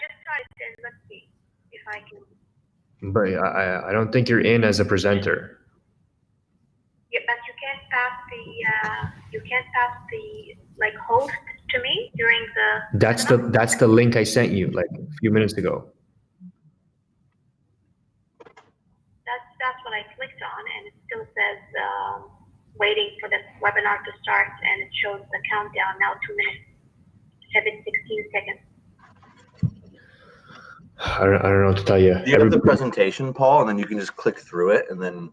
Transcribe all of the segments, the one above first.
just started and let's see if I can. But I don't think you're in as a presenter. Yeah, but you can't pass the like host to me during the. That's the link I sent you like a few minutes ago. That's what I clicked on, and it still says waiting for the webinar to start, and it shows the countdown now 2 minutes, 16 seconds. I don't know what to tell you. You have the presentation, Paul, and then you can just click through it and then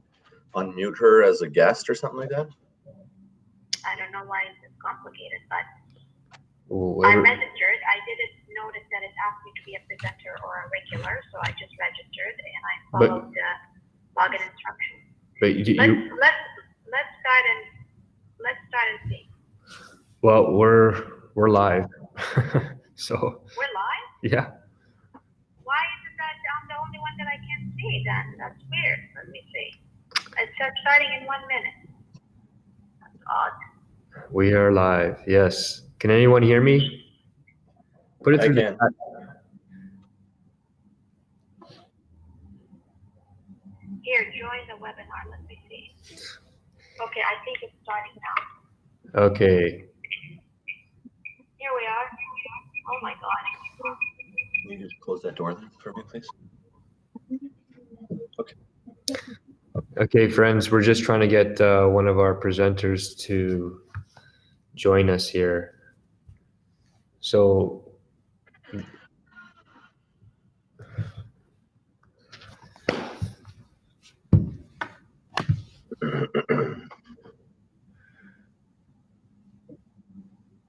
unmute her as a guest or something like that? I don't know why it's complicated, but Ooh, I'm registered. I didn't notice that it asked me to be a presenter or a regular, so I just registered and I followed the login instructions. But let's start and see. Well, we're live. So we're live? Yeah. Why is it that I'm the only one that I can't see then? That's weird. Let me see. It says starting in 1 minute. That's odd. We are live. Yes. Can anyone hear me? Put it through the chat. Here, join the webinar. Let me see. Okay, I think it's starting now. Okay. Here we are. Oh my God. Can you just close that door for me, please? Okay. Okay, friends, we're just trying to get one of our presenters to join us here. So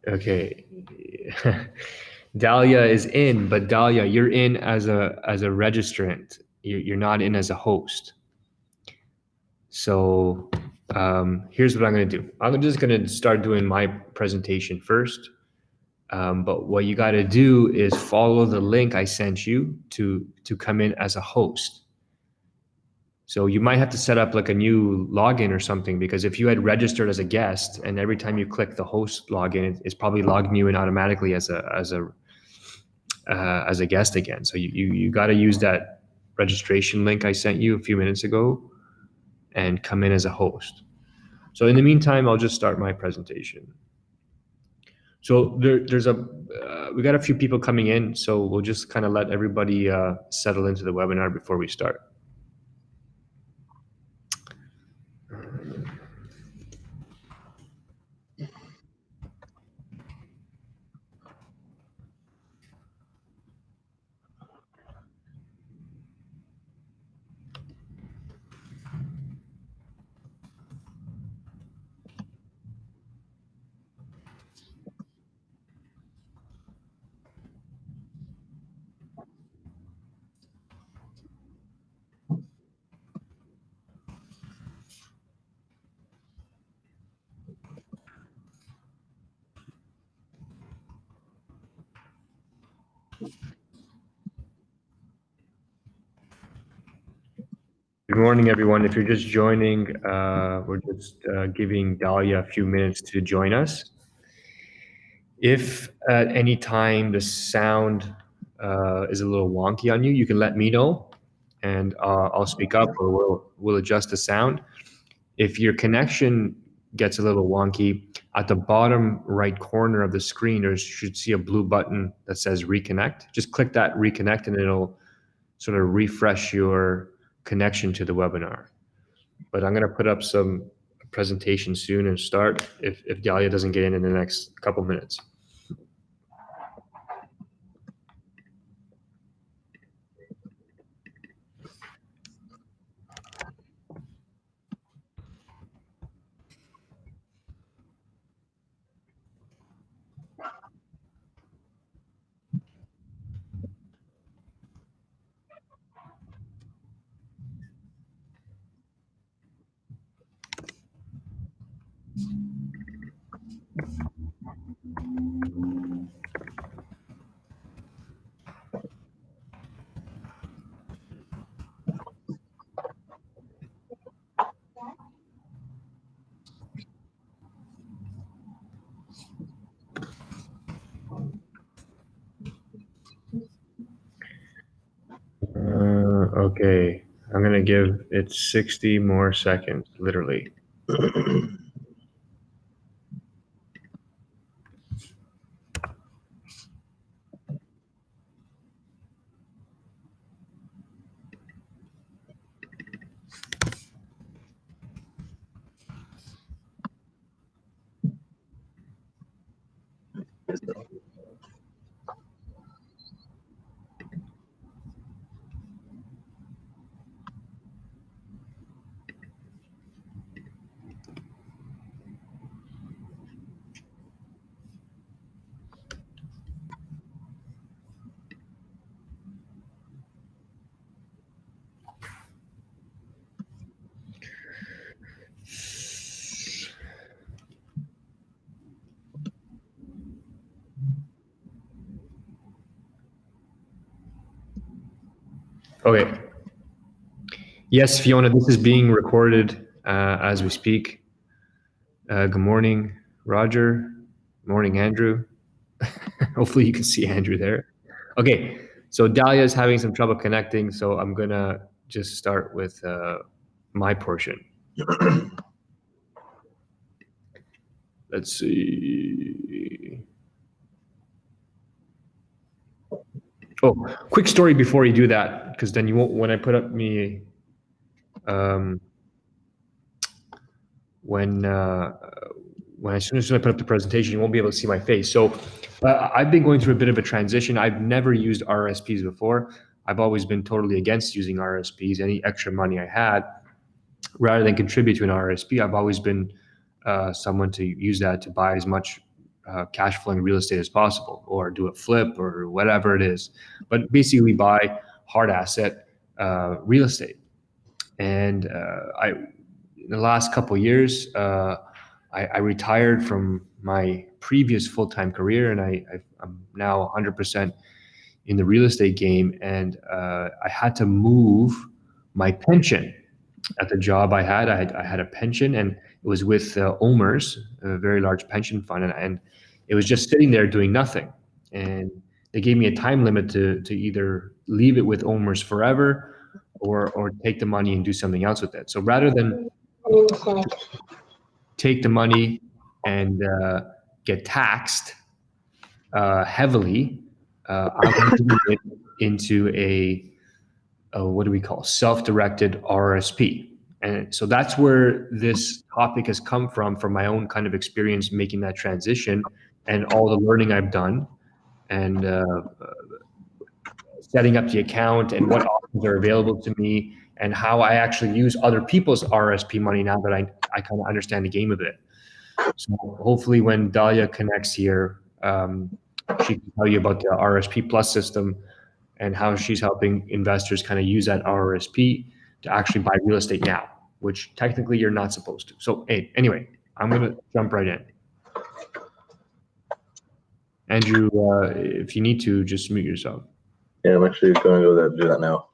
okay. Dahlia is in, but Dahlia, you're in as a registrant. You're not in as a host. So here's what I'm going to do. I'm just going to start doing my presentation first. But what you got to do is follow the link I sent you to come in as a host. So you might have to set up like a new login or something, because if you had registered as a guest and every time you click the host login, it's probably logging you in automatically as a guest again. So you got to use that registration link I sent you a few minutes ago and come in as a host. So in the meantime, I'll just start my presentation. So we got a few people coming in, so we'll just kind of let everybody settle into the webinar before we start. Good morning, everyone. If you're just joining, we're just giving Dahlia a few minutes to join us. If at any time the sound is a little wonky on you, you can let me know, and I'll speak up, or we'll adjust the sound. If your connection gets a little wonky, at the bottom right corner of the screen, you should see a blue button that says reconnect. Just click that reconnect and it'll sort of refresh your connection to the webinar. But I'm going to put up some presentation soon and start if Dahlia doesn't get in the next couple minutes. Okay, I'm gonna give it 60 more seconds, literally. Okay. Yes, Fiona, this is being recorded as we speak. Good morning, Roger. Morning, Andrew. Hopefully you can see Andrew there. Okay, so Dahlia is having some trouble connecting, so I'm gonna just start with my portion. Let's see. Oh, quick story before you do that, because then you won't, when I put up me, when as soon as I put up the presentation, you won't be able to see my face. So I've been going through a bit of a transition. I've never used RSPs before. I've always been totally against using RSPs. Any extra money I had, rather than contribute to an RRSP, I've always been someone to use that to buy as much cash flowing real estate as possible, or do a flip or whatever it is. But basically buy hard asset real estate. And in the last couple of years, I retired from my previous full-time career, and I'm now 100% in the real estate game. And I had to move my pension at the job I had. I had a pension, and it was with OMERS, a very large pension fund, and it was just sitting there doing nothing. And they gave me a time limit to either leave it with OMERS forever, or take the money and do something else with it. So rather than take the money and get taxed heavily, I'm moving it into a what do we call, self-directed RRSP. And so that's where this topic has come from my own kind of experience making that transition, and all the learning I've done, and setting up the account, and what options are available to me, and how I actually use other people's RSP money now that I kind of understand the game a bit. So hopefully when Dahlia connects here, she can tell you about the RSP Plus system and how she's helping investors kind of use that RRSP to actually buy real estate now, which technically you're not supposed to. So hey, anyway, I'm gonna jump right in. Andrew, if you need to, just mute yourself. Yeah, I'm actually going to go do that now.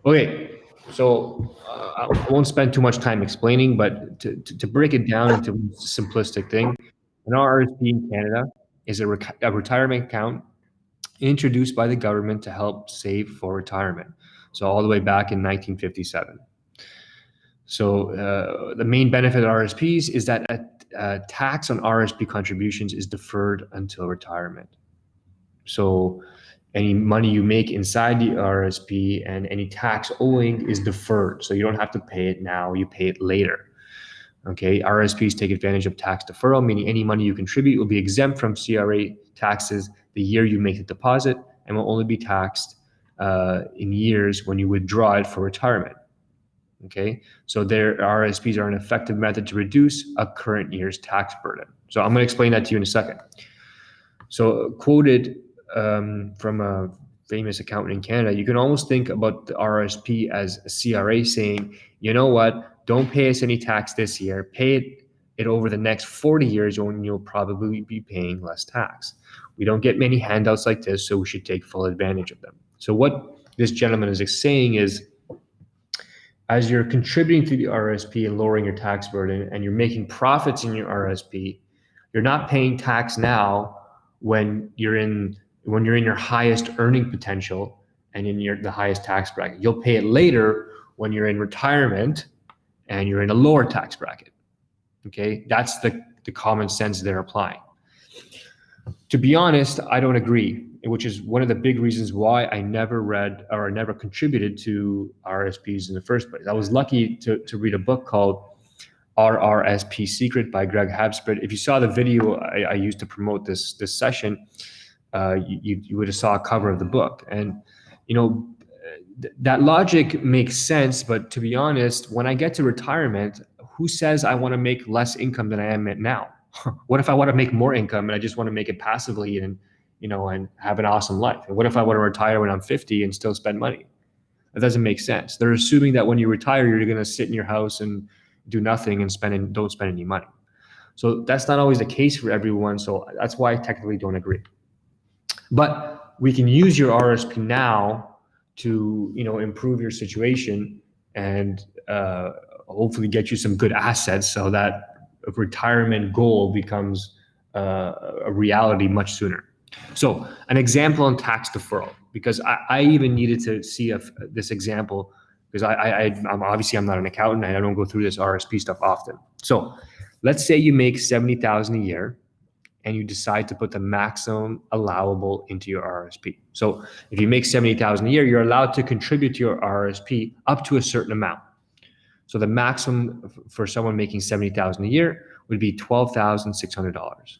Okay, so I won't spend too much time explaining, but to break it down into a simplistic thing, an RRSP in Canada is a retirement account introduced by the government to help save for retirement. So all the way back in 1957. So the main benefit of RSPs is that tax on RSP contributions is deferred until retirement. So any money you make inside the RSP and any tax owing is deferred. So you don't have to pay it now, you pay it later. Okay, RSPs take advantage of tax deferral, meaning any money you contribute will be exempt from CRA taxes the year you make the deposit, and will only be taxed in years when you withdraw it for retirement. Okay, so their RSPs are an effective method to reduce a current year's tax burden. So I'm going to explain that to you in a second. So quoted from a famous accountant in Canada, you can almost think about the RSP as a CRA saying, you know what, don't pay us any tax this year, pay it over the next 40 years when you'll probably be paying less tax. We don't get many handouts like this, so we should take full advantage of them. So what this gentleman is saying is, as you're contributing to the RSP and lowering your tax burden, and you're making profits in your RSP, you're not paying tax now when you're in your highest earning potential, and in the highest tax bracket. You'll pay it later when you're in retirement and you're in a lower tax bracket. Okay, that's the common sense they're applying. To be honest, I don't agree, which is one of the big reasons why I never read or never contributed to RSPs in the first place. I was lucky to read a book called RRSP Secret by Greg Habsburg. If you saw the video I used to promote this session, you would have saw a cover of the book. And, that logic makes sense, but to be honest, when I get to retirement, who says I want to make less income than I am at now? What if I want to make more income and I just want to make it passively and have an awesome life? And what if I want to retire when I'm 50 and still spend money? That doesn't make sense. They're assuming that when you retire, you're going to sit in your house and do nothing and don't spend any money. So that's not always the case for everyone. So that's why I technically don't agree. But we can use your RSP now to improve your situation and hopefully get you some good assets so that a retirement goal becomes a reality much sooner. So an example on tax deferral, because I even needed to see this example because I'm obviously I'm not an accountant and I don't go through this RSP stuff often. So let's say you make $70,000 a year and you decide to put the maximum allowable into your RRSP. So if you make $70,000 a year, you're allowed to contribute to your RRSP up to a certain amount. So the maximum for someone making $70,000 a year would be $12,600.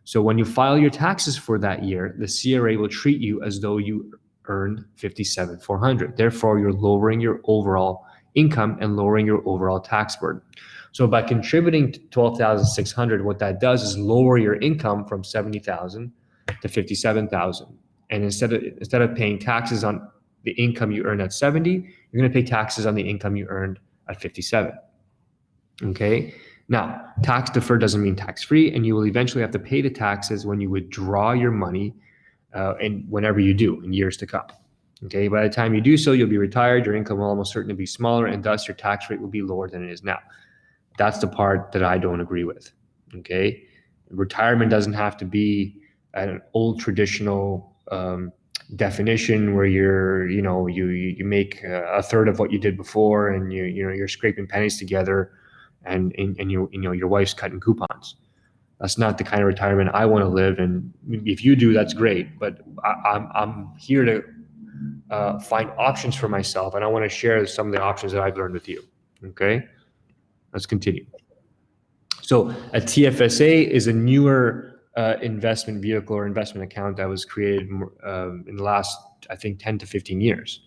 So when you file your taxes for that year, the CRA will treat you as though you earned $57,400. Therefore, you're lowering your overall income and lowering your overall tax burden. So by contributing to $12,600, what that does is lower your income from $70,000 to $57,000. And instead of paying taxes on the income you earn at 70, you're going to pay taxes on the income you earned at 57. Okay. Now, tax deferred doesn't mean tax-free, and you will eventually have to pay the taxes when you withdraw your money, and whenever you do in years to come. Okay. By the time you do so, you'll be retired. Your income will almost certainly be smaller, and thus your tax rate will be lower than it is now. That's the part that I don't agree with. Okay. Retirement doesn't have to be an old traditional definition where you make a third of what you did before, and you're scraping pennies together, and your wife's cutting coupons. That's not the kind of retirement I want to live. And if you do, that's great. But I'm here to find options for myself, and I want to share some of the options that I've learned with you. Okay. Let's continue. So a Tfsa is a newer investment vehicle or investment account that was created in the last, I think, 10 to 15 years.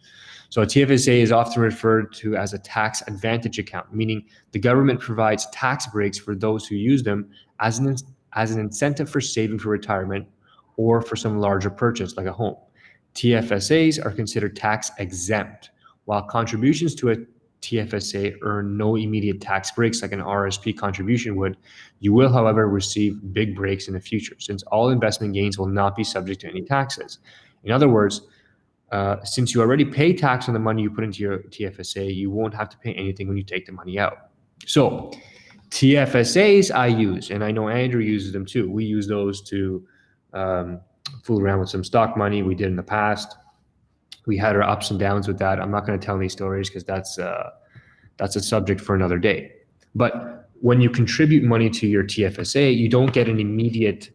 So a Tfsa is often referred to as a tax advantage account, meaning the government provides tax breaks for those who use them as an incentive for saving for retirement or for some larger purchase like a home. Tfsas are considered tax exempt, while contributions to a Tfsa earn no immediate tax breaks like an RSP contribution would. You will, however, receive big breaks in the future, since all investment gains will not be subject to any taxes. In other words, since you already pay tax on the money you put into your Tfsa, you won't have to pay anything when you take the money out. So Tfsas I use, and I know Andrew uses them too. We use those to fool around with some stock money. We did in the past. We had our ups and downs with that. I'm not going to tell any stories because that's a subject for another day. But when you contribute money to your Tfsa, you don't get an immediate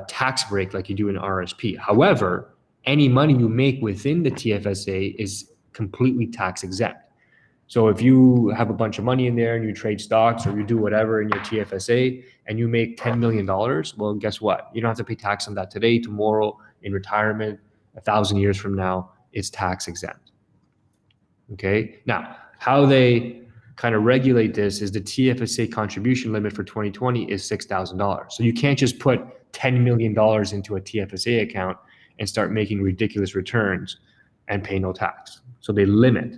tax break like you do in RSP. However, any money you make within the Tfsa is completely tax exempt. So if you have a bunch of money in there and you trade stocks or you do whatever in your Tfsa and you make $10 million, well, guess what? You don't have to pay tax on that today, tomorrow, in retirement, 1,000 years from now. It's tax exempt. Okay. Now, how they kind of regulate this is the Tfsa contribution limit for 2020 is $6,000. So you can't just put $10 million into a Tfsa account and start making ridiculous returns and pay no tax. So they limit.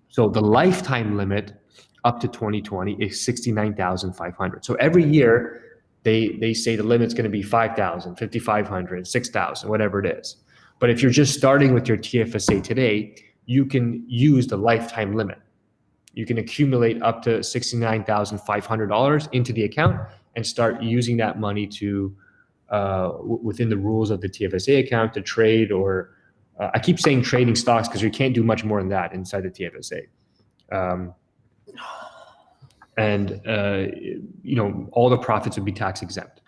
So the lifetime limit up to 2020 is $69,500. So every year they say the limit's going to be $5,000, $5,500, $6,000, whatever it is. But if you're just starting with your Tfsa today, you can use the lifetime limit. You can accumulate up to $69,500 into the account and start using that money to, within the rules of the Tfsa account, to trade or I keep saying trading stocks because you can't do much more than that inside the TFSA. All the profits would be tax exempt.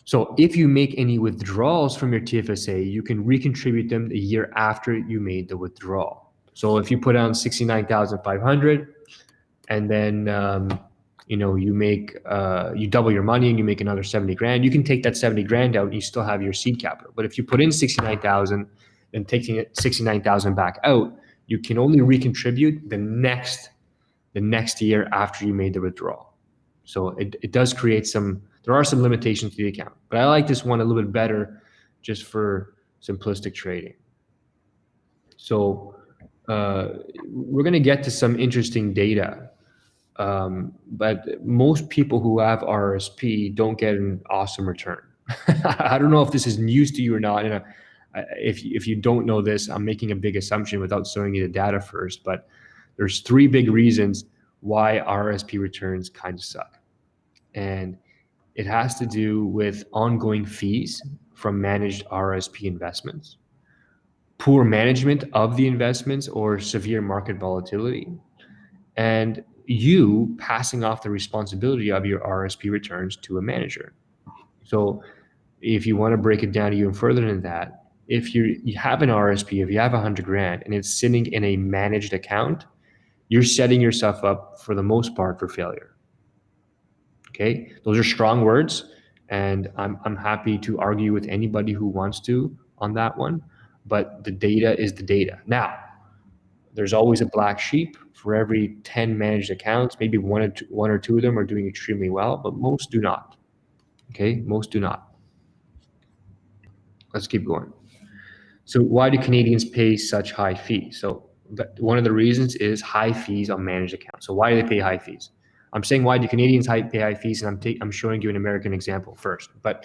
So if you make any withdrawals from your TFSA, you can recontribute them the year after you made the withdrawal. So if you put on 69,500 and then you double your money and you make another 70 grand, you can take that 70 grand out and you still have your seed capital. But if you put in 69,000 and taking it 69,000 back out, you can only recontribute the next year after you made the withdrawal. So it does create there are some limitations to the account, but I like this one a little bit better just for simplistic trading. So we're going to get to some interesting data, but most people who have RRSP don't get an awesome return. I don't know if this is news to you or not. And if you don't know this, I'm making a big assumption without showing you the data first, but there's 3 big reasons why RRSP returns kind of suck. And it has to do with ongoing fees from managed RRSP investments, poor management of the investments or severe market volatility, and you passing off the responsibility of your RRSP returns to a manager. So if you want to break it down even further than that, if you have an RRSP, if you have 100 grand and it's sitting in a managed account, you're setting yourself up for the most part for failure. Okay, those are strong words, and I'm happy to argue with anybody who wants to on that one, but the data is the data. Now, there's always a black sheep. For every 10 managed accounts, maybe one or two of them are doing extremely well, but most do not. Okay, most do not. Let's keep going. So why do Canadians pay such high fees? So one of the reasons is high fees on managed accounts. So why do they pay high fees? I'm saying why do Canadians pay high fees, and I'm showing you an American example first. But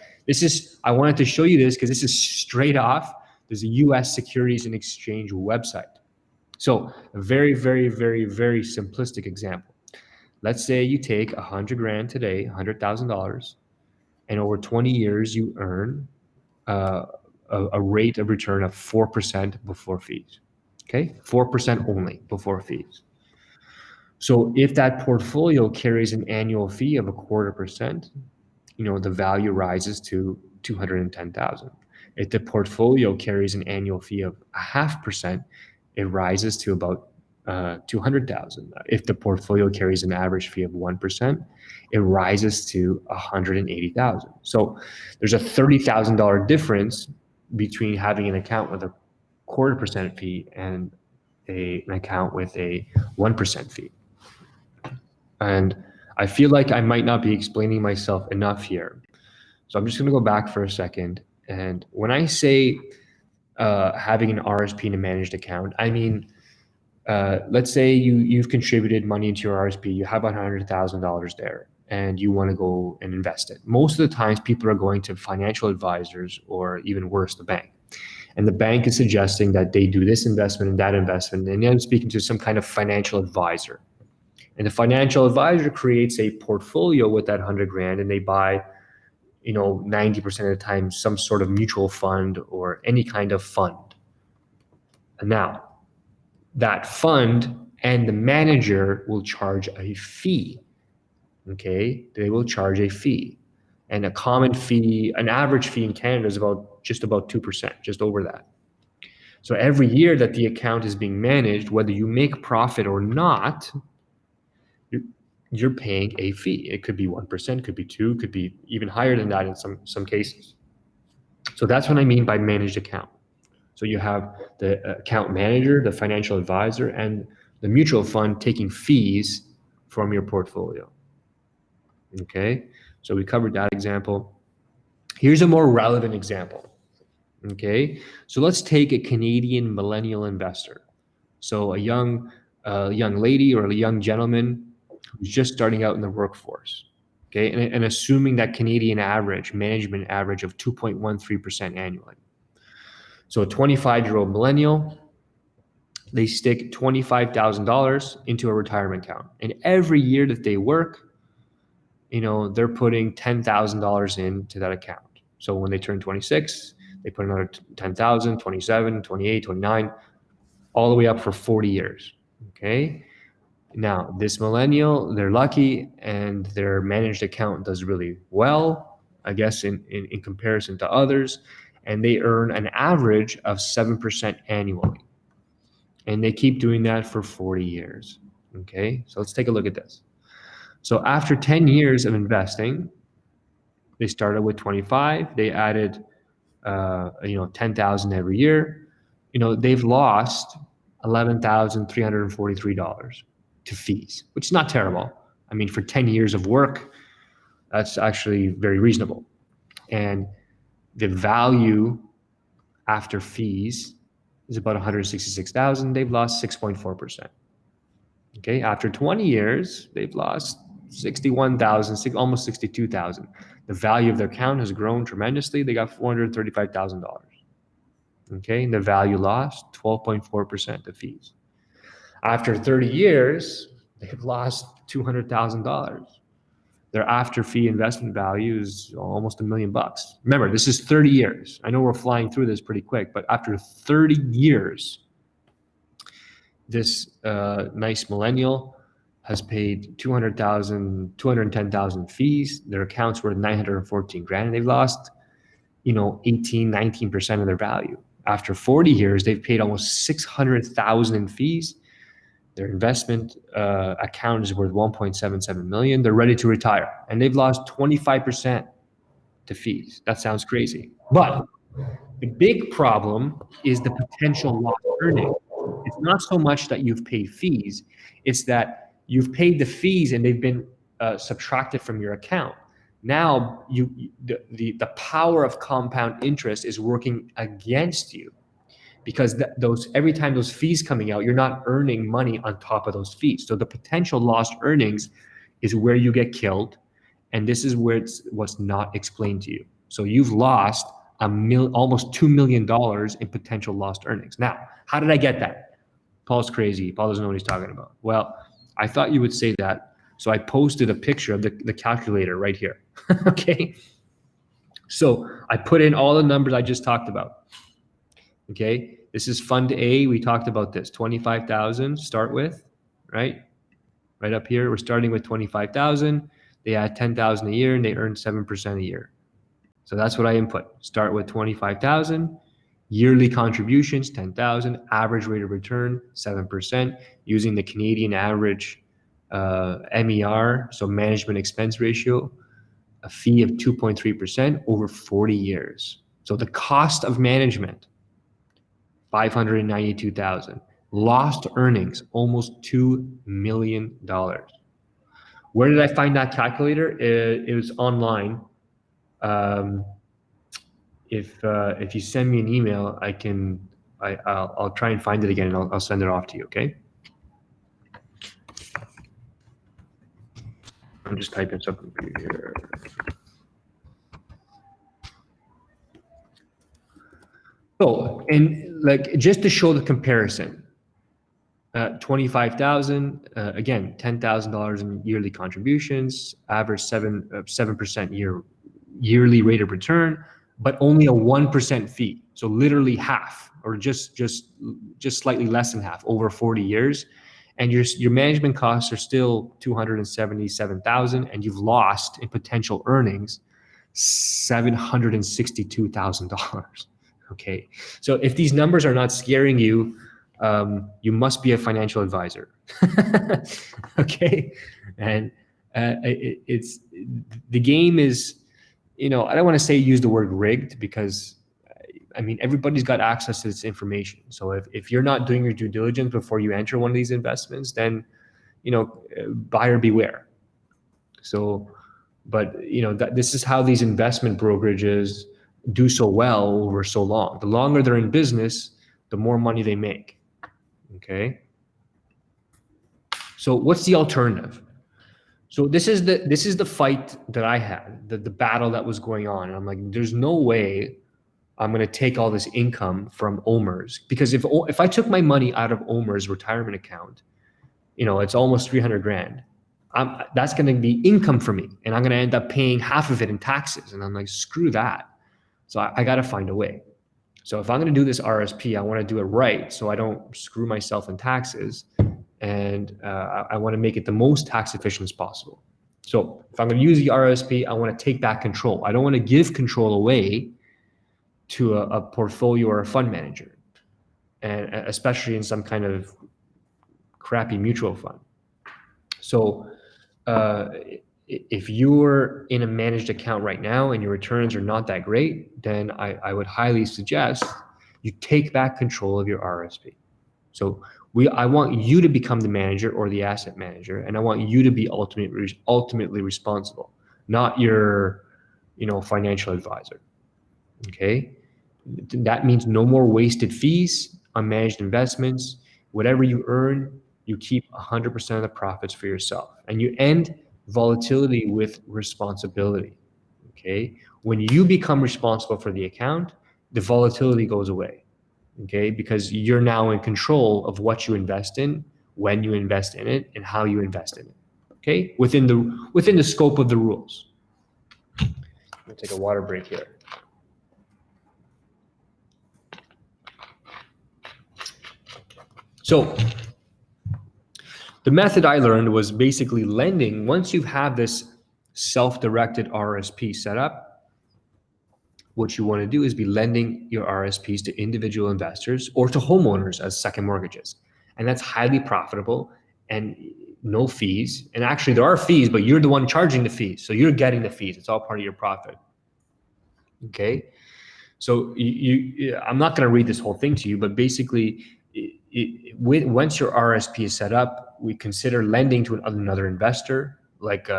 I wanted to show you this because this is straight off. There's a U.S. Securities and Exchange website. So a very, very, very, very simplistic example. Let's say you take 100 grand today, $100,000, and over 20 years you earn a rate of return of 4% before fees. Okay, 4% only before fees. So if that portfolio carries an annual fee of 0.25%, the value rises to 210,000. If the portfolio carries an annual fee of 0.5%, it rises to about 200,000. If the portfolio carries an average fee of 1%, it rises to 180,000. So there's a $30,000 difference between having an account with a 0.25% fee and an account with a 1% fee. And I feel like I might not be explaining myself enough here. So I'm just going to go back for a second. And when I say having an RSP in a managed account, I mean, let's say you've contributed money into your RSP, you have $100,000 there, and you want to go and invest it. Most of the times people are going to financial advisors, or even worse, the bank. And the bank is suggesting that they do this investment and that investment, and then speaking to some kind of financial advisor. And the financial advisor creates a portfolio with that 100 grand, and they buy, 90% of the time, some sort of mutual fund or any kind of fund. And now, that fund and the manager will charge a fee. Okay, they will charge a fee, and a common fee, an average fee in Canada is just about 2%, just over that. So every year that the account is being managed, whether you make profit or not, you're paying a fee. It could be 1%, could be 2%, could be even higher than that in some cases. So that's what I mean by managed account. So you have the account manager, the financial advisor, and the mutual fund taking fees from your portfolio. Okay, so we covered that example. Here's a more relevant example. Okay, so let's take a Canadian millennial investor. So a young lady or a young gentleman who's just starting out in the workforce. Okay, and assuming that Canadian management average of 2.13% annually. So a 25-year-old millennial, they stick $25,000 into a retirement account. And every year that they work, they're putting $10,000 into that account. So when they turn 26, They put another 10,000, 27, 28, 29, all the way up for 40 years. Okay. Now, this millennial, they're lucky and their managed account does really well, I guess, in comparison to others. And they earn an average of 7% annually. And they keep doing that for 40 years. Okay, so let's take a look at this. So after 10 years of investing, they started with 25. They added, 10,000 every year. They've lost $11,343 to fees, which is not terrible. I mean, for 10 years of work, that's actually very reasonable. And the value after fees is about 166,000. They've lost 6.4%. Okay, after 20 years, they've lost 61,000, almost 62,000. The value of their account has grown tremendously. They got $435,000. Okay, and the value lost 12.4% of fees. After 30 years, they've lost $200,000. Their after fee investment value is almost $1 million. Remember, this is 30 years. I know we're flying through this pretty quick, but after 30 years, this nice millennial has paid 210,000 fees. Their accounts were 914 grand, and they've lost, 18, 19% of their value. After 40 years, they've paid almost 600,000 in fees. Their investment account is worth 1.77 million. They're ready to retire, and they've lost 25% to fees. That sounds crazy, but the big problem is the potential lost earning. It's not so much that you've paid fees; it's that you've paid the fees and they've been subtracted from your account. Now, the power of compound interest is working against you, because every time those fees coming out, you're not earning money on top of those fees. So the potential lost earnings is where you get killed, and this is where what's not explained to you. So you've lost almost $2 million in potential lost earnings. Now, how did I get that? Paul's crazy. Paul doesn't know what he's talking about. Well, I thought you would say that, so I posted a picture of the calculator right here. Okay, so I put in all the numbers I just talked about. Okay, this is fund A. We talked about this, 25,000 start with, right? Right up here, we're starting with 25,000. They add 10,000 a year and they earn 7% a year. So that's what I input. Start with 25,000, yearly contributions, 10,000, average rate of return, 7%, using the Canadian average MER, so management expense ratio, a fee of 2.3% over 40 years. So the cost of management, 592,000. Lost earnings, almost $2 million. Where did I find that calculator? It was online. If you send me an email, I'll try and find it again, and I'll send it off to you. Okay. I'm just typing something for you here. So, and like just to show the comparison, 25,000, again, $10,000 in yearly contributions, average 7% yearly rate of return, but only a 1% fee. So literally half, or just slightly less than half over 40 years. And your management costs are still 277,000, and you've lost in potential earnings $762,000. Okay, so if these numbers are not scaring you, you must be a financial advisor. Okay, and it's the game is, I don't want to say use the word rigged, because I mean, everybody's got access to this information. So if you're not doing your due diligence before you enter one of these investments, then, buyer beware. So, but, this is how these investment brokerages do so well over so long. The longer they're in business, the more money they make. Okay. So what's the alternative? So this is the fight that I had, the battle that was going on. And I'm like, there's no way I'm going to take all this income from OMERS, because if I took my money out of OMERS retirement account, it's almost 300 grand. That's going to be income for me, and I'm going to end up paying half of it in taxes. And I'm like, screw that. So I got to find a way. So if I'm going to do this RSP, I want to do it right so I don't screw myself in taxes, and I want to make it the most tax efficient as possible. So if I'm going to use the RSP, I want to take back control. I don't want to give control away to a portfolio or a fund manager, and especially in some kind of crappy mutual fund. So if you're in a managed account right now and your returns are not that great, then I would highly suggest you take back control of your RSP. So I want you to become the manager or the asset manager, and I want you to be ultimately responsible, not your, financial advisor. Okay, that means no more wasted fees on managed investments. Whatever you earn, you keep 100% of the profits for yourself, and you end volatility with responsibility. Okay, when you become responsible for the account, the volatility goes away. Okay, because you're now in control of what you invest in, when you invest in it, and how you invest in it. Okay, within the scope of the rules. I'm gonna take a water break here. So the method I learned was basically lending. Once you have this self-directed RSP set up, what you want to do is be lending your RSPs to individual investors or to homeowners as second mortgages. And that's highly profitable and no fees. And actually there are fees, but you're the one charging the fees. So you're getting the fees. It's all part of your profit. Okay. So I'm not going to read this whole thing to you, but basically once your RSP is set up, we consider lending to another investor, like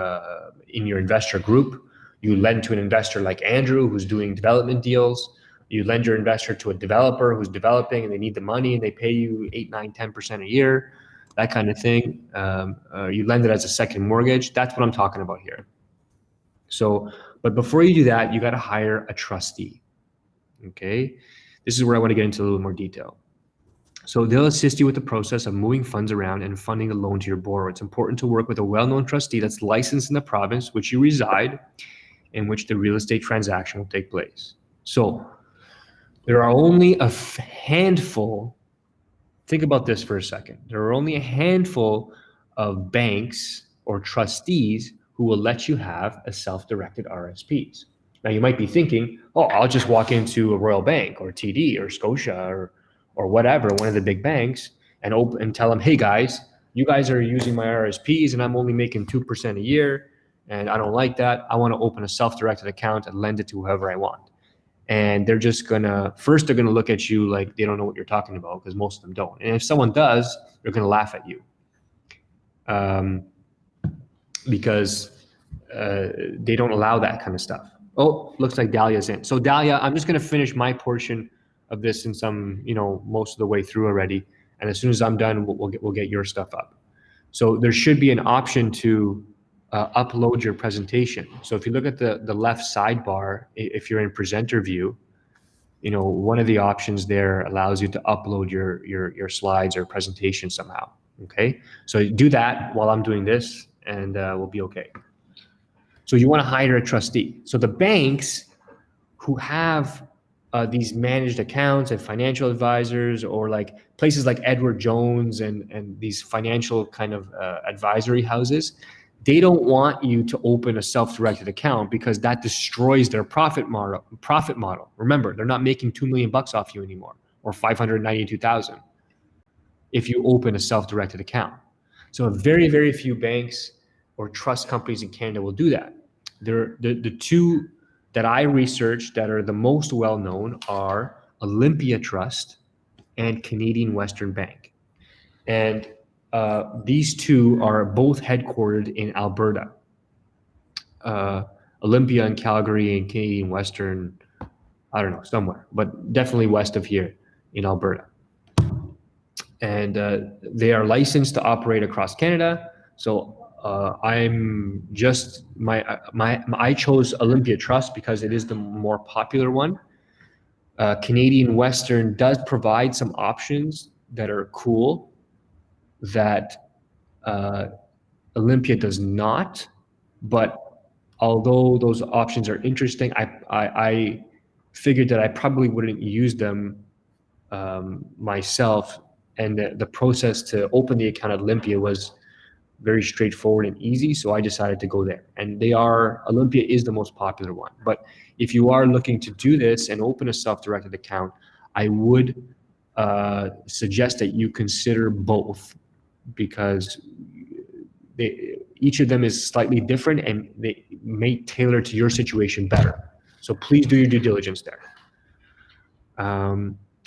in your investor group. You lend to an investor like Andrew, who's doing development deals. You lend your investor to a developer who's developing and they need the money and they pay you 8, 9, 10% a year, that kind of thing. You lend it as a second mortgage. That's what I'm talking about here. So, but before you do that, you got to hire a trustee. Okay, this is where I want to get into a little more detail. So they'll assist you with the process of moving funds around and funding the loan to your borrower. It's important to work with a well-known trustee that's licensed in the province which you reside, in which the real estate transaction will take place. So there are only a handful, think about this for a second. There are only a handful of banks or trustees who will let you have a self-directed RSPs. Now you might be thinking, oh, I'll just walk into a Royal Bank or TD or Scotia or whatever, one of the big banks, and tell them, hey guys, you guys are using my RSPs and I'm only making 2% a year, and I don't like that. I want to open a self-directed account and lend it to whoever I want. And they're just first they're gonna look at you like they don't know what you're talking about, because most of them don't. And if someone does, they're gonna laugh at you, because they don't allow that kind of stuff. Oh, looks like Dahlia's in. So Dahlia, I'm just gonna finish my portion of this since I'm, most of the way through already. And as soon as I'm done, we'll get your stuff up. So there should be an option to upload your presentation. So if you look at the left sidebar, if you're in presenter view, one of the options there allows you to upload your slides or presentation somehow. Okay, so do that while I'm doing this, and we'll be okay. So you want to hire a trustee. So the banks who have these managed accounts and financial advisors, or like places like Edward Jones and these financial kind of advisory houses, they don't want you to open a self-directed account because that destroys their profit model. Remember, they're not making $2 million off you anymore, or 592,000 if you open a self-directed account. So very, very few banks or trust companies in Canada will do that. The two that I researched that are the most well-known are Olympia Trust and Canadian Western Bank. And these two are both headquartered in Alberta. Olympia in Calgary and Canadian Western, I don't know, somewhere, but definitely west of here in Alberta. And they are licensed to operate across Canada. So I'm just I chose Olympia Trust because it is the more popular one. Canadian Western does provide some options that are cool that Olympia does not, but although those options are interesting, I figured that I probably wouldn't use them myself, and the process to open the account at Olympia was very straightforward and easy, so I decided to go there. And Olympia is the most popular one. But if you are looking to do this and open a self-directed account, I would suggest that you consider both, because each of them is slightly different and they may tailor to your situation better. So please do your due diligence there.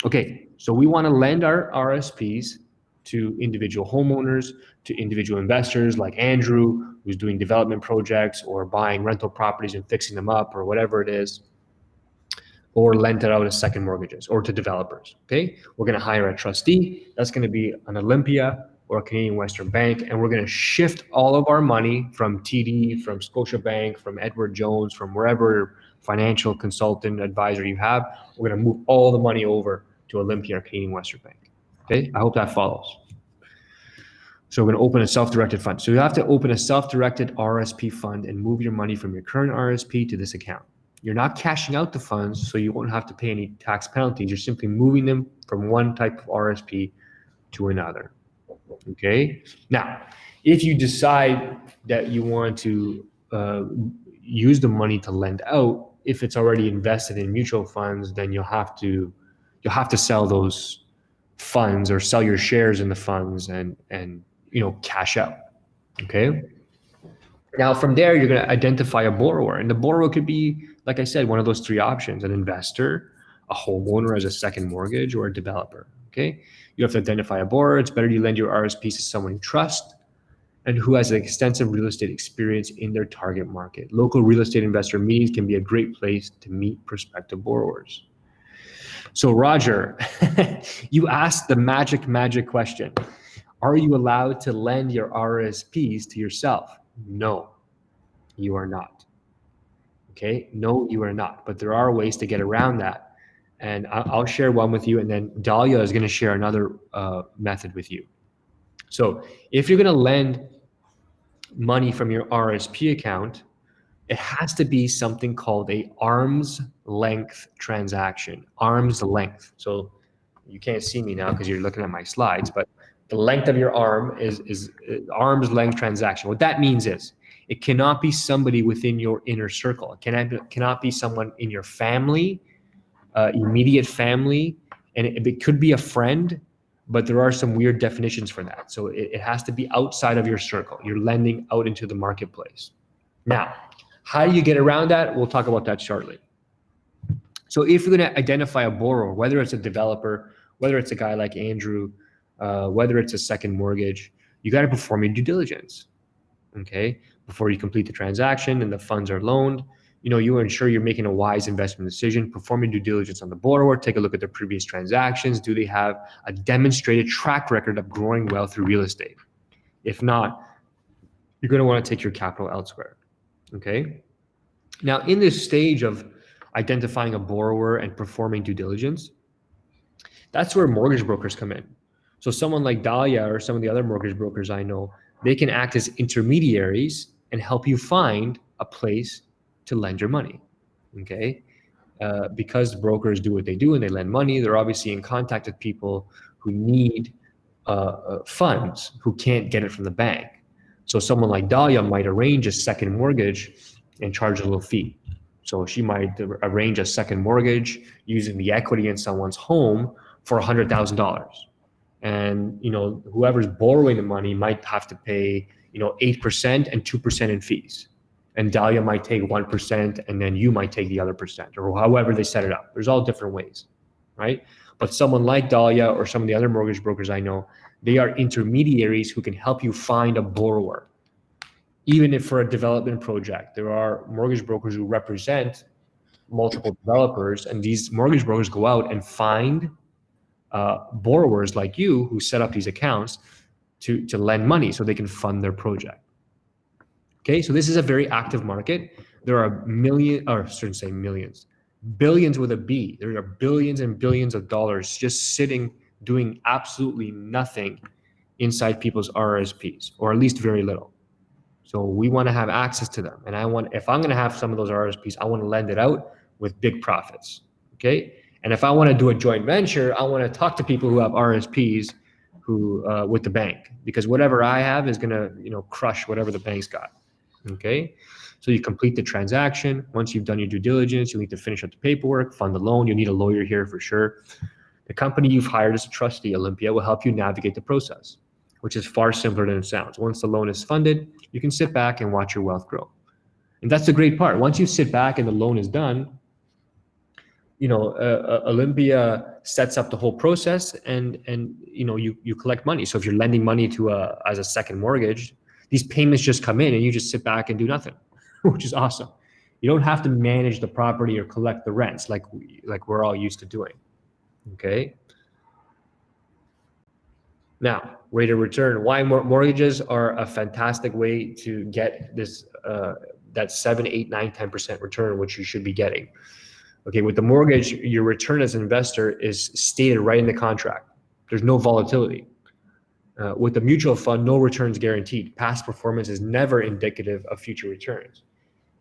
Okay, so we want to lend our RSPs to individual homeowners, to individual investors like Andrew, who's doing development projects or buying rental properties and fixing them up or whatever it is, or lend it out as second mortgages, or to developers. Okay, we're going to hire a trustee. That's going to be an Olympia or a Canadian Western Bank, and we're going to shift all of our money from TD, from Scotiabank, from Edward Jones, from wherever financial consultant advisor you have. We're going to move all the money over to Olympia or Canadian Western Bank. Okay, I hope that follows. So we're going to open a self-directed fund. So you have to open a self-directed RSP fund and move your money from your current RSP to this account. You're not cashing out the funds, so you won't have to pay any tax penalties. You're simply moving them from one type of RSP to another. Okay. Now, if you decide that you want to use the money to lend out, if it's already invested in mutual funds, then you'll have to sell those funds or sell your shares in the funds and cash out. Okay. Now from there, you're going to identify a borrower, and the borrower could be, like I said, one of those three options: an investor, a homeowner as a second mortgage, or a developer. Okay. You have to identify a borrower. It's better you lend your RSPs to someone you trust and who has an extensive real estate experience in their target market. Local real estate investor meetings can be a great place to meet prospective borrowers. So Roger, you asked the magic question. Are you allowed to lend your RSPs to yourself? No, you are not. Okay, no, you are not. But there are ways to get around that. And I'll share one with you, and then Dahlia is going to share another method with you. So if you're going to lend money from your RSP account, it has to be something called a arm's length transaction. Arm's length. So you can't see me now because you're looking at my slides, but the length of your arm is arm's length transaction. What that means is it cannot be somebody within your inner circle. It cannot be someone in your family, immediate family, and it could be a friend, but there are some weird definitions for that. So it has to be outside of your circle. You're lending out into the marketplace. Now, how do you get around that? We'll talk about that shortly. So if you're going to identify a borrower, whether it's a developer, whether it's a guy like Andrew, whether it's a second mortgage, you got to perform your due diligence. Okay, before you complete the transaction and the funds are loaned, you ensure you're making a wise investment decision. Perform your due diligence on the borrower. Take a look at their previous transactions. Do they have a demonstrated track record of growing wealth through real estate? If not, you're going to want to take your capital elsewhere. Okay. Now, in this stage of identifying a borrower and performing due diligence, that's where mortgage brokers come in. So someone like Dahlia or some of the other mortgage brokers I know, they can act as intermediaries and help you find a place to lend your money. Okay. Because brokers do what they do and they lend money, they're obviously in contact with people who need funds, who can't get it from the bank. So someone like Dahlia might arrange a second mortgage and charge a little fee. So she might arrange a second mortgage using the equity in someone's home for $100,000. And, whoever's borrowing the money might have to pay, 8% and 2% in fees. And Dahlia might take 1% and then you might take the other percent, or however they set it up. There's all different ways, right? But someone like Dahlia or some of the other mortgage brokers I know, they are intermediaries who can help you find a borrower. Even if for a development project, there are mortgage brokers who represent multiple developers, and these mortgage brokers go out and find borrowers like you who set up these accounts to lend money so they can fund their project. Okay, so this is a very active market. There are billions with a B. There are billions and billions of dollars just sitting doing absolutely nothing inside people's RRSPs, or at least very little. So we want to have access to them. And if I'm going to have some of those RRSPs, I want to lend it out with big profits. Okay. And if I want to do a joint venture, I want to talk to people who have RSPs who with the bank, because whatever I have is going to, crush whatever the bank's got. Okay. So you complete the transaction. Once you've done your due diligence, you need to finish up the paperwork, fund the loan. You need a lawyer here for sure. The company you've hired as a trustee, Olympia, will help you navigate the process, which is far simpler than it sounds. Once the loan is funded, you can sit back and watch your wealth grow. And that's the great part. Once you sit back and the loan is done, Olympia sets up the whole process, and you collect money. So if you're lending money to as a second mortgage, these payments just come in and you just sit back and do nothing, which is awesome. You don't have to manage the property or collect the rents like we're all used to doing. Okay. Now, rate of return. Why mortgages are a fantastic way to get this that 7, 8, 9, 10% return, which you should be getting. Okay, with the mortgage, your return as an investor is stated right in the contract. There's no volatility. With the mutual fund, no returns guaranteed. Past performance is never indicative of future returns.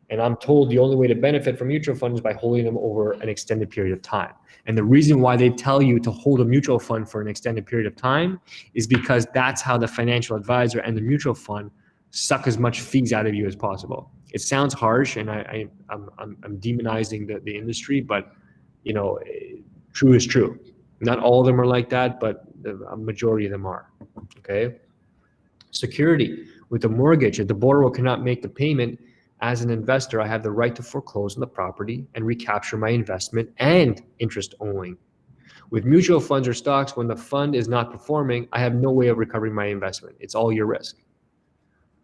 And I'm told the only way to benefit from mutual funds is by holding them over an extended period of time. And the reason why they tell you to hold a mutual fund for an extended period of time is because that's how the financial advisor and the mutual fund suck as much fees out of you as possible. It sounds harsh, and I'm demonizing the industry, but true is true. Not all of them are like that, but a majority of them are. Okay. Security. With a mortgage, if the borrower cannot make the payment, as an investor, I have the right to foreclose on the property and recapture my investment and interest owing. With mutual funds or stocks, when the fund is not performing, I have no way of recovering my investment. It's all your risk.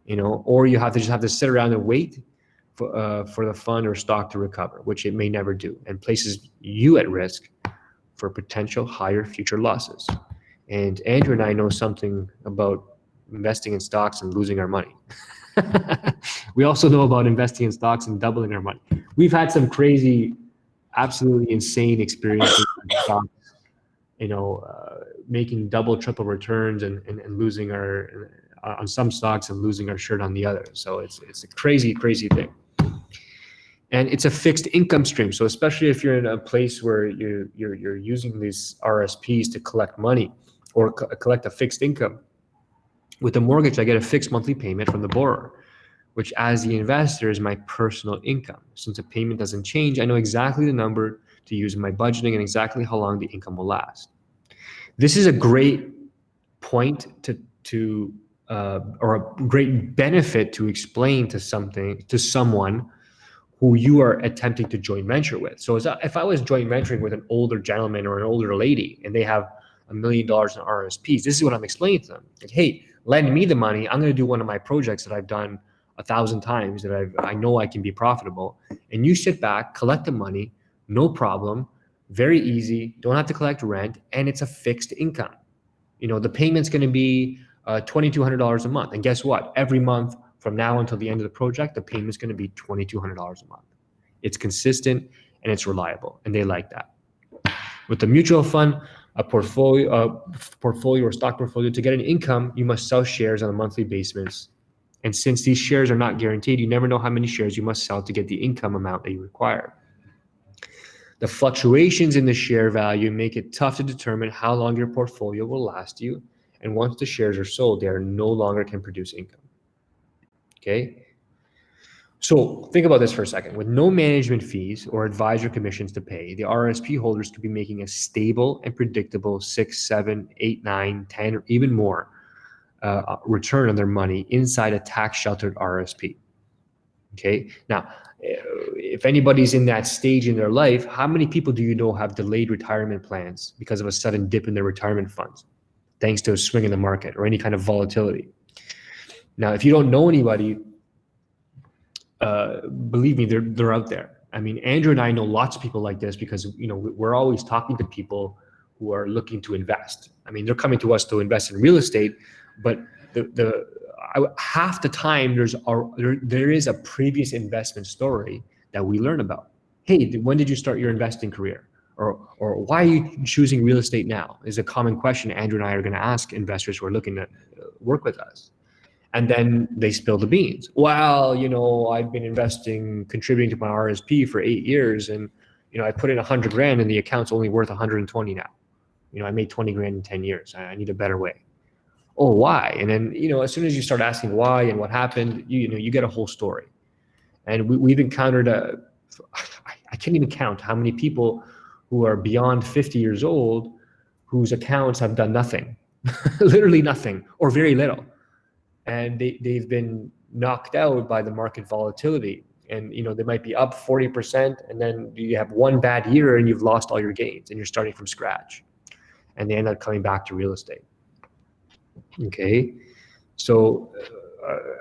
Or you have to sit around and wait for the fund or stock to recover, which it may never do, and places you at risk for potential higher future losses. And Andrew and I know something about investing in stocks and losing our money. We also know about investing in stocks and doubling our money. We've had some crazy, absolutely insane experiences in stocks, making double, triple returns and losing our on some stocks and losing our shirt on the other. So it's a crazy, crazy thing. And it's a fixed income stream. So especially if you're in a place where you're using these RSPs to collect money or collect a fixed income. With a mortgage, I get a fixed monthly payment from the borrower, which as the investor is my personal income. Since the payment doesn't change, I know exactly the number to use in my budgeting and exactly how long the income will last. This is a great point or a great benefit to explain to someone who you are attempting to joint venture with. So if I was joint venturing with an older gentleman or an older lady and they have $1 million in RSPs, this is what I'm explaining to them. Like, hey, lend me the money. I'm going to do one of my projects that I've done 1,000 times that I know I can be profitable. And you sit back, collect the money, no problem, very easy, don't have to collect rent, and it's a fixed income. The payment's going to be $2,200 a month. And guess what? Every month from now until the end of the project, the payment's going to be $2,200 a month. It's consistent and it's reliable, and they like that. With the mutual fund, a portfolio or stock portfolio, to get an income, you must sell shares on a monthly basis. And since these shares are not guaranteed, you never know how many shares you must sell to get the income amount that you require. The fluctuations in the share value make it tough to determine how long your portfolio will last you. And once the shares are sold, they no longer can produce income. Okay. So think about this for a second. With no management fees or advisor commissions to pay, the RSP holders could be making a stable and predictable 6, 7, 8, 9, 10, or even more return on their money inside a tax-sheltered RSP. Okay. Now, if anybody's in that stage in their life, how many people do you know have delayed retirement plans because of a sudden dip in their retirement funds, thanks to a swing in the market or any kind of volatility? Now, if you don't know anybody, believe me, they're out there. I mean, Andrew and I know lots of people like this because we're always talking to people who are looking to invest. I mean, they're coming to us to invest in real estate, but half the time there is a previous investment story that we learn about. Hey, when did you start your investing career? Or why are you choosing real estate now? Is a common question Andrew and I are going to ask investors who are looking to work with us. And then they spill the beans. Well, I've been contributing to my RSP for 8 years, and I put in 100 grand and the account's only worth 120 now. I made 20 grand in 10 years. I need a better way. Oh, why? And then, as soon as you start asking why and what happened, you get a whole story. And we've encountered I can't even count how many people who are beyond 50 years old whose accounts have done nothing, literally nothing or very little. And they've been knocked out by the market volatility. And, they might be up 40%, and then you have one bad year and you've lost all your gains and you're starting from scratch. And they end up coming back to real estate. Okay. So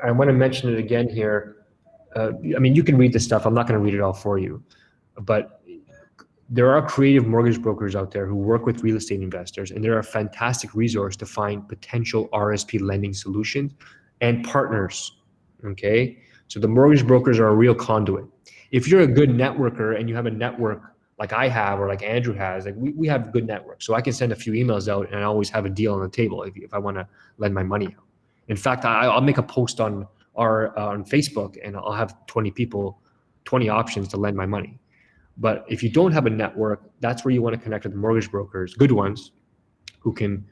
I want to mention it again here. You can read this stuff. I'm not going to read it all for you, but there are creative mortgage brokers out there who work with real estate investors, and they're a fantastic resource to find potential RSP lending solutions and partners. Okay. So the mortgage brokers are a real conduit. If you're a good networker and you have a network like I have, or like Andrew has, like we have good networks. So I can send a few emails out and I always have a deal on the table if I want to lend my money out. In fact, I'll make a post on on Facebook and I'll have 20 options to lend my money. But if you don't have a network, that's where you want to connect with mortgage brokers, good ones, who can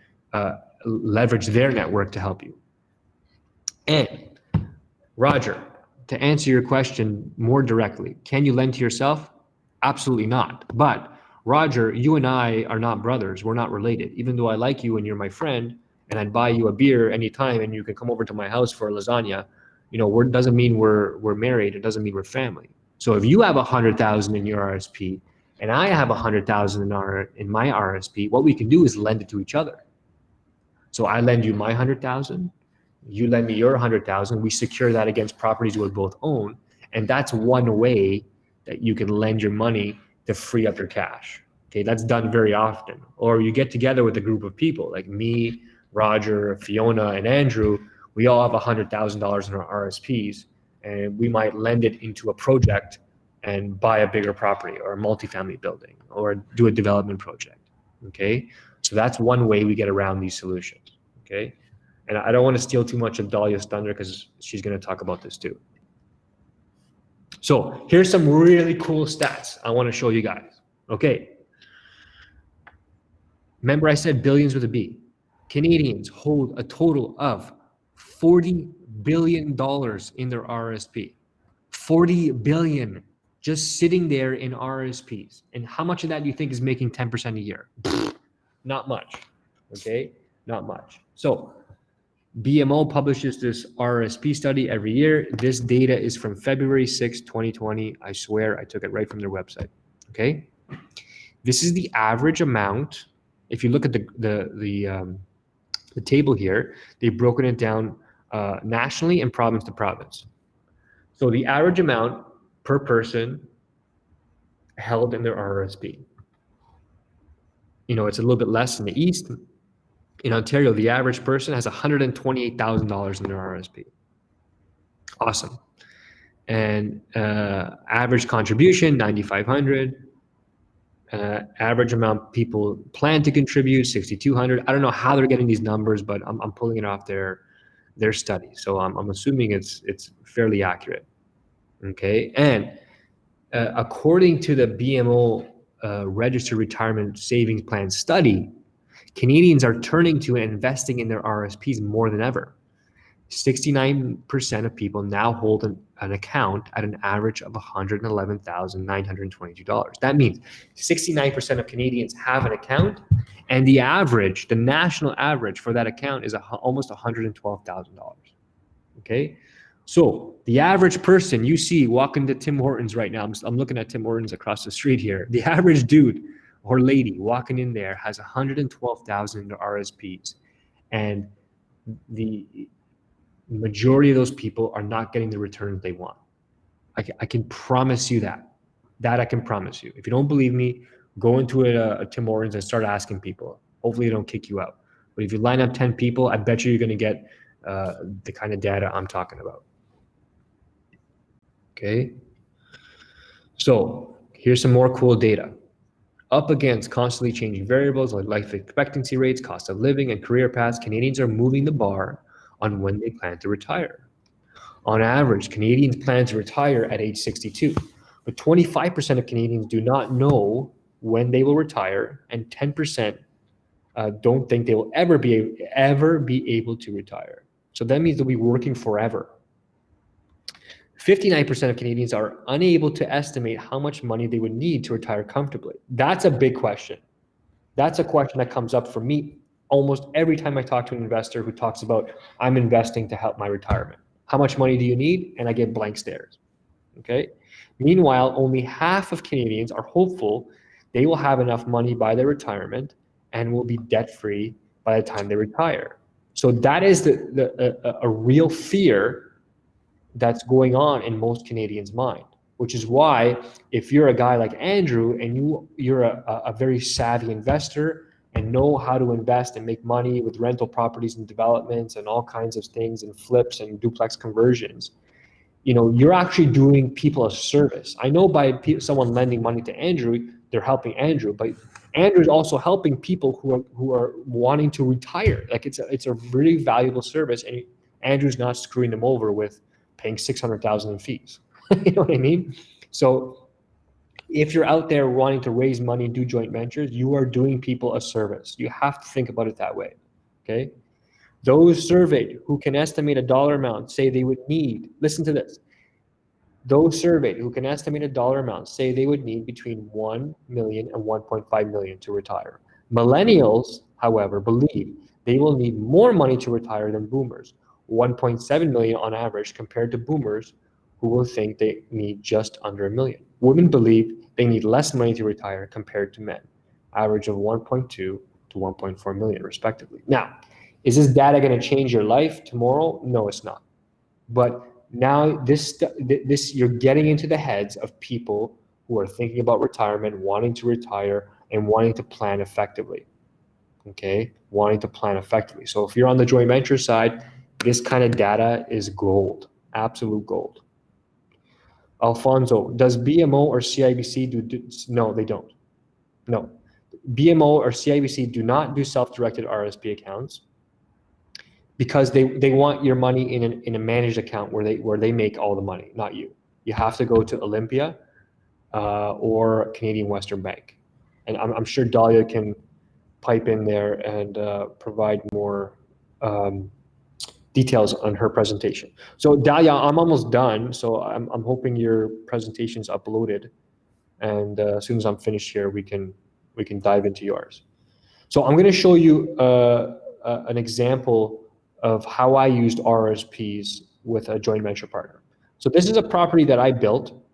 leverage their network to help you. And Roger, to answer your question more directly, can you lend to yourself? Absolutely not. But Roger, you and I are not brothers. We're not related. Even though I like you and you're my friend, and I'd buy you a beer anytime and you can come over to my house for a lasagna, doesn't mean we're married. It doesn't mean we're family. So if you have 100,000 in your RSP and I have 100,000 in my RSP, what we can do is lend it to each other. So I lend you my 100,000, you lend me your 100,000. We secure that against properties we both own, and that's one way that you can lend your money to free up your cash. Okay, that's done very often. Or you get together with a group of people like me, Roger, Fiona, and Andrew. We all have $100,000 in our RSPs, and we might lend it into a project and buy a bigger property or a multifamily building or do a development project. Okay, so that's one way we get around these solutions. Okay, and I don't want to steal too much of Dahlia's thunder because she's going to talk about this too. So here's some really cool stats I want to show you guys. Okay. Remember I said billions with a B. Canadians hold a total of $40 billion in their RSP. 40 billion just sitting there in RSPs. And how much of that do you think is making 10% a year? Not much. Okay. Not much. So BMO publishes this RRSP study every year. This data is from February 6, 2020. I swear I took it right from their website. Okay. This is the average amount. If you look at the table here, they've broken it down nationally and province to province. So the average amount per person held in their RRSP. It's a little bit less in the East. In Ontario, the average person has $128,000 in their RSP. Awesome. And average contribution, $9,500. Average amount people plan to contribute, $6,200. I don't know how they're getting these numbers, but I'm pulling it off their study. So I'm assuming it's fairly accurate. Okay. And according to the BMO Registered Retirement Savings Plan study, Canadians are turning to and investing in their RSPs more than ever. 69% of people now hold an account at an average of $111,922. That means 69% of Canadians have an account, and the national average for that account is almost $112,000. Okay, so the average person you see walking to Tim Hortons right now, I'm looking at Tim Hortons across the street here. The average dude or lady walking in there has 112,000 in their RSPs, and the majority of those people are not getting the returns they want. I can promise you that. I can promise you. If you don't believe me, go into a Tim Hortons and start asking people. Hopefully they don't kick you out. But if you line up 10 people, I bet you're going to get the kind of data I'm talking about. Okay. So here's some more cool data. Up against constantly changing variables like life expectancy rates, cost of living, and career paths, Canadians are moving the bar on when they plan to retire. On average, Canadians plan to retire at age 62, But 25% of Canadians do not know when they will retire, and 10% don't think they will ever be able to retire. So that means they'll be working forever. 59% of Canadians are unable to estimate how much money they would need to retire comfortably. That's a big question. That's a question that comes up for me almost every time I talk to an investor who talks about, I'm investing to help my retirement. How much money do you need? And I get blank stares. Okay. Meanwhile, only half of Canadians are hopeful they will have enough money by their retirement and will be debt-free by the time they retire. So that is a real fear that's going on in most Canadians' mind, which is why if you're a guy like Andrew and you're a very savvy investor and know how to invest and make money with rental properties and developments and all kinds of things and flips and duplex conversions, you're actually doing people a service. I know by someone lending money to Andrew, they're helping Andrew, but Andrew's also helping people who are wanting to retire. Like it's a really valuable service, and Andrew's not screwing them over with paying $600,000 in fees. You know what I mean? So if you're out there wanting to raise money, do joint ventures, you are doing people a service. You have to think about it that way. Okay. Those surveyed who can estimate a dollar amount say they would need, listen to this. Those surveyed who can estimate a dollar amount say they would need between 1 million and 1.5 million to retire. Millennials, however, believe they will need more money to retire than boomers, 1.7 million on average, compared to boomers who will think they need just under $1 million. Women believe they need less money to retire compared to men, average of 1.2 to 1.4 million respectively. Now, is this data going to change your life tomorrow? No, it's not. But now this you're getting into the heads of people who are thinking about retirement, wanting to retire, and wanting to plan effectively. Okay, wanting to plan effectively. So if you're on the joint venture side, this kind of data is gold, absolute gold. Alfonso, does BMO or CIBC do? No, they don't. No, BMO or CIBC do not do self-directed RSP accounts, because they want your money in a managed account where they make all the money, not you. You have to go to Olympia or Canadian Western Bank, and I'm sure Dahlia can pipe in there and provide more details on her presentation. So Dahlia, I'm almost done, so I'm hoping your presentation's uploaded, and as soon as I'm finished here, we can dive into yours. So I'm going to show you an example of how I used RRSPs with a joint venture partner. So this is a property that I built.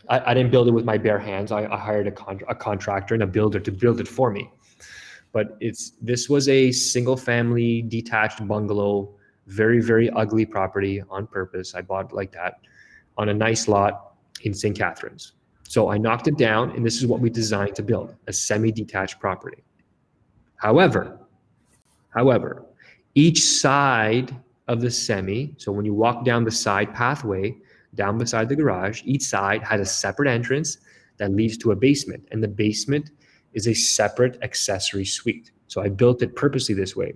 I didn't build it with my bare hands. I hired a contractor and a builder to build it for me. But this was a single family detached bungalow, very, very ugly property on purpose. I bought it like that on a nice lot in St. Catharines. So I knocked it down, and this is what we designed to build, a semi-detached property. However, each side of the semi, so when you walk down the side pathway, down beside the garage, each side has a separate entrance that leads to a basement, and the basement is a separate accessory suite. So I built it purposely this way.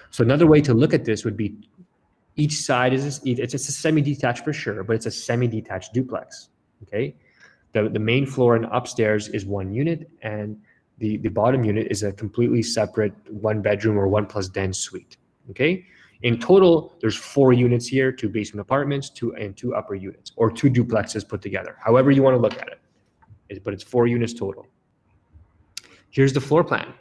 So another way to look at this would be each side it's a semi-detached for sure, but it's a semi-detached duplex, okay? The main floor and upstairs is one unit, and the bottom unit is a completely separate 1-bedroom or 1+den suite, okay? In total, there's 4 units here, 2 basement apartments, 2 upper units, or 2 duplexes put together, however you want to look at it. But it's 4 units total. Here's the floor plan.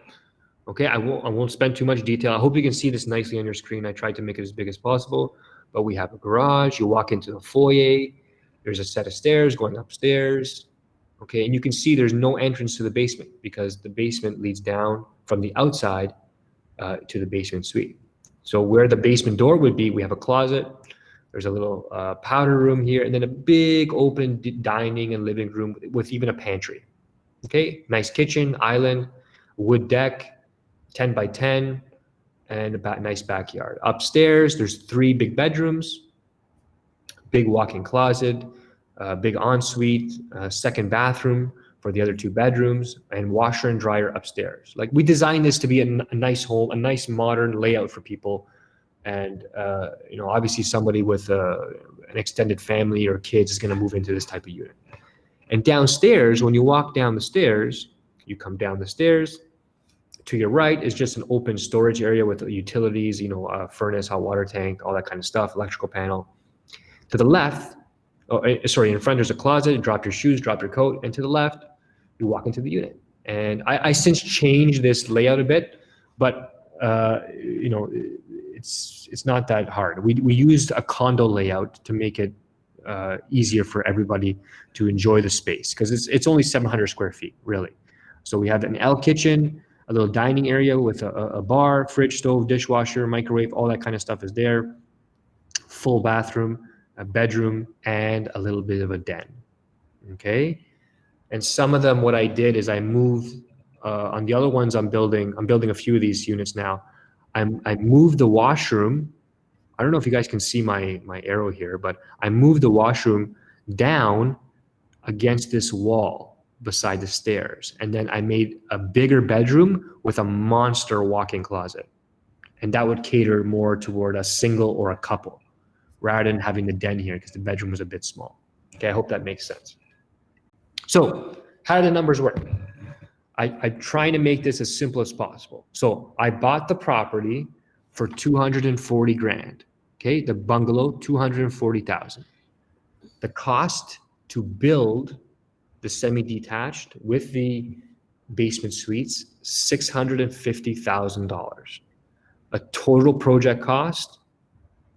Okay, I won't spend too much detail. I hope you can see this nicely on your screen. I tried to make it as big as possible, but we have a garage. You walk into the foyer. There's a set of stairs going upstairs. Okay, and you can see there's no entrance to the basement because the basement leads down from the outside to the basement suite. So where the basement door would be, we have a closet. There's a little powder room here, and then a big open dining and living room with even a pantry. Okay, nice kitchen, island, wood deck, 10 by 10, and a nice backyard. Upstairs, there's 3 big bedrooms, big walk-in closet, big ensuite, second bathroom for the other 2 bedrooms, and washer and dryer upstairs. Like, we designed this to be a nice home, a nice modern layout for people. And obviously somebody with an extended family or kids is going to move into this type of unit. And downstairs, when you walk down the stairs, you come down the stairs. To your right is just an open storage area with utilities, furnace, hot water tank, all that kind of stuff, electrical panel. To the left, in front there's a closet. Drop your shoes, drop your coat, and to the left, you walk into the unit. And I since changed this layout a bit, but it's not that hard. We used a condo layout to make it easier for everybody to enjoy the space, because it's only 700 square feet, really. So we have an L kitchen, a little dining area with a bar, fridge, stove, dishwasher, microwave, all that kind of stuff is there. Full bathroom, a bedroom, and a little bit of a den. Okay. And some of them, what I did is I moved on the other ones I'm building a few of these units now. I moved the washroom. I don't know if you guys can see my arrow here, but I moved the washroom down against this wall beside the stairs. And then I made a bigger bedroom with a monster walk-in closet. And that would cater more toward a single or a couple, rather than having the den here because the bedroom was a bit small. Okay, I hope that makes sense. So how do the numbers work? I'm trying to make this as simple as possible. So I bought the property for 240 grand. Okay, the bungalow, 240,000. The cost to build the semi-detached with the basement suites, $650,000. A total project cost,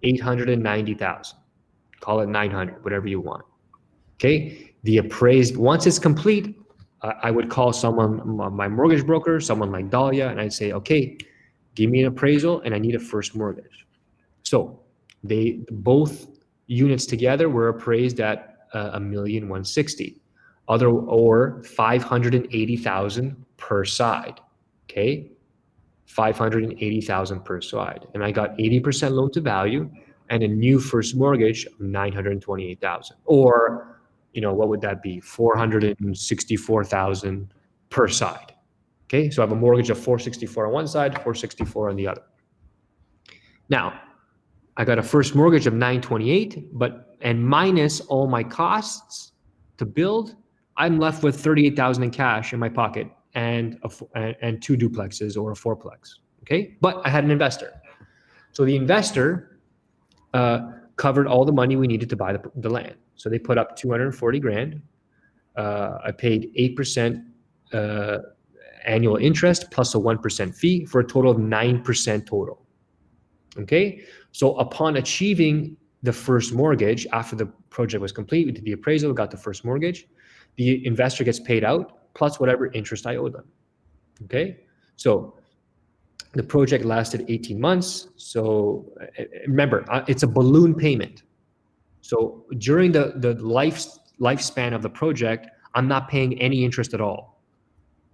890,000. Call it 900, whatever you want. Okay, the appraised, once it's complete, I would call someone, my mortgage broker, someone like Dahlia, and I'd say, okay, give me an appraisal and I need a first mortgage. So both units together were appraised at $1,160,000, or 580,000 per side. Okay, 580,000 per side, and I got 80% loan to value and a new first mortgage of 928,000, or what would that be? 464,000 per side. Okay, so I have a mortgage of 464 on one side, 464 on the other. Now, I got a first mortgage of 928, and minus all my costs to build, I'm left with 38,000 in cash in my pocket and two duplexes or a fourplex. Okay, but I had an investor. So the investor covered all the money we needed to buy the land. So they put up 240 grand. I paid 8% annual interest plus a 1% fee for a total of 9% total. Okay, so upon achieving the first mortgage, after the project was complete, we did the appraisal, got the first mortgage, the investor gets paid out plus whatever interest I owe them. Okay, so the project lasted 18 months. So remember, it's a balloon payment. So during the lifespan of the project, I'm not paying any interest at all.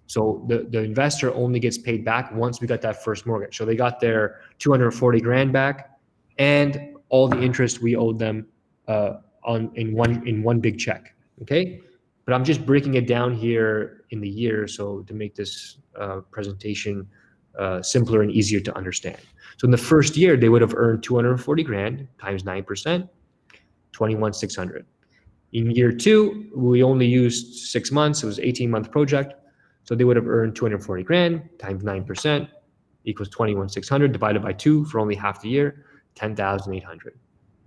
So the investor only gets paid back once we got that first mortgage. So they got their 240 grand back and all the interest we owed them in one big check. Okay, but I'm just breaking it down here in the year, so to make this presentation simpler and easier to understand. So in the first year, they would have earned 240 grand times 9%, 21,600. In year two, we only used 6 months. It was an 18-month project. So they would have earned 240 grand times 9% equals 21,600 divided by 2 for only half the year, 10,800.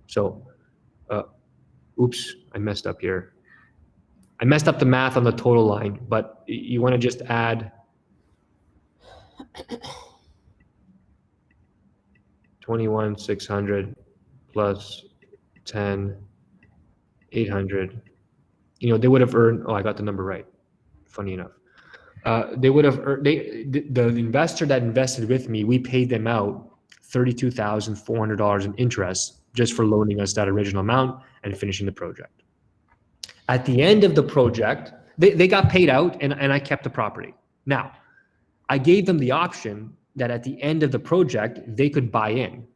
So, oops, I messed up here. I messed up the math on the total line, but you want to just add 21,600 plus 10,800. They would have earned, oh, I got the number right. Funny enough. They would have earned, the investor that invested with me, we paid them out $32,400 in interest just for loaning us that original amount and finishing the project. At the end of the project, they got paid out and I kept the property. Now, I gave them the option that at the end of the project, they could buy in.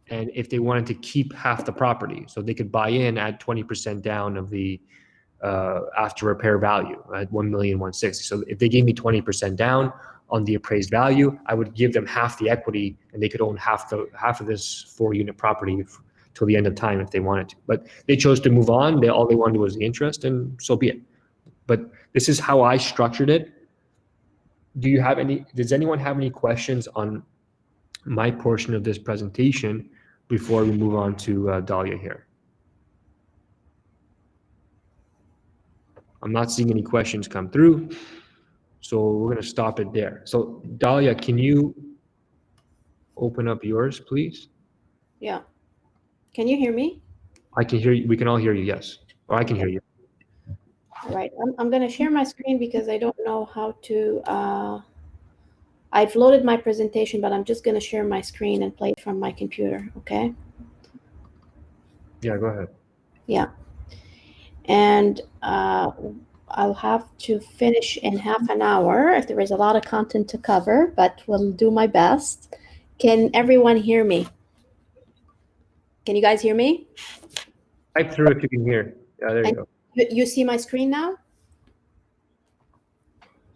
And if they wanted to keep half the property, so they could buy in at 20% down of the after repair value at 1,160,000. So if they gave me 20% down on the appraised value, I would give them half the equity and they could own half of this 4-unit property till the end of time if they wanted to. But they chose to move on. All they wanted was the interest, and so be it. But this is how I structured it. Does anyone have any questions on my portion of this presentation before we move on to Dahlia here? I'm not seeing any questions come through, so we're going to stop it there. So Dahlia, can you open up yours, please? Yeah. Can you hear me? I can hear you. We can all hear you, yes. Or I can hear you. All right. I'm going to share my screen because I don't know how to. I've loaded my presentation, but I'm just going to share my screen and play it from my computer, okay? Yeah, go ahead. Yeah. And I'll have to finish in half an hour if there is a lot of content to cover, but we'll do my best. Can everyone hear me? Can you guys hear me? Type through if you can hear. Yeah, there you go. You see my screen now?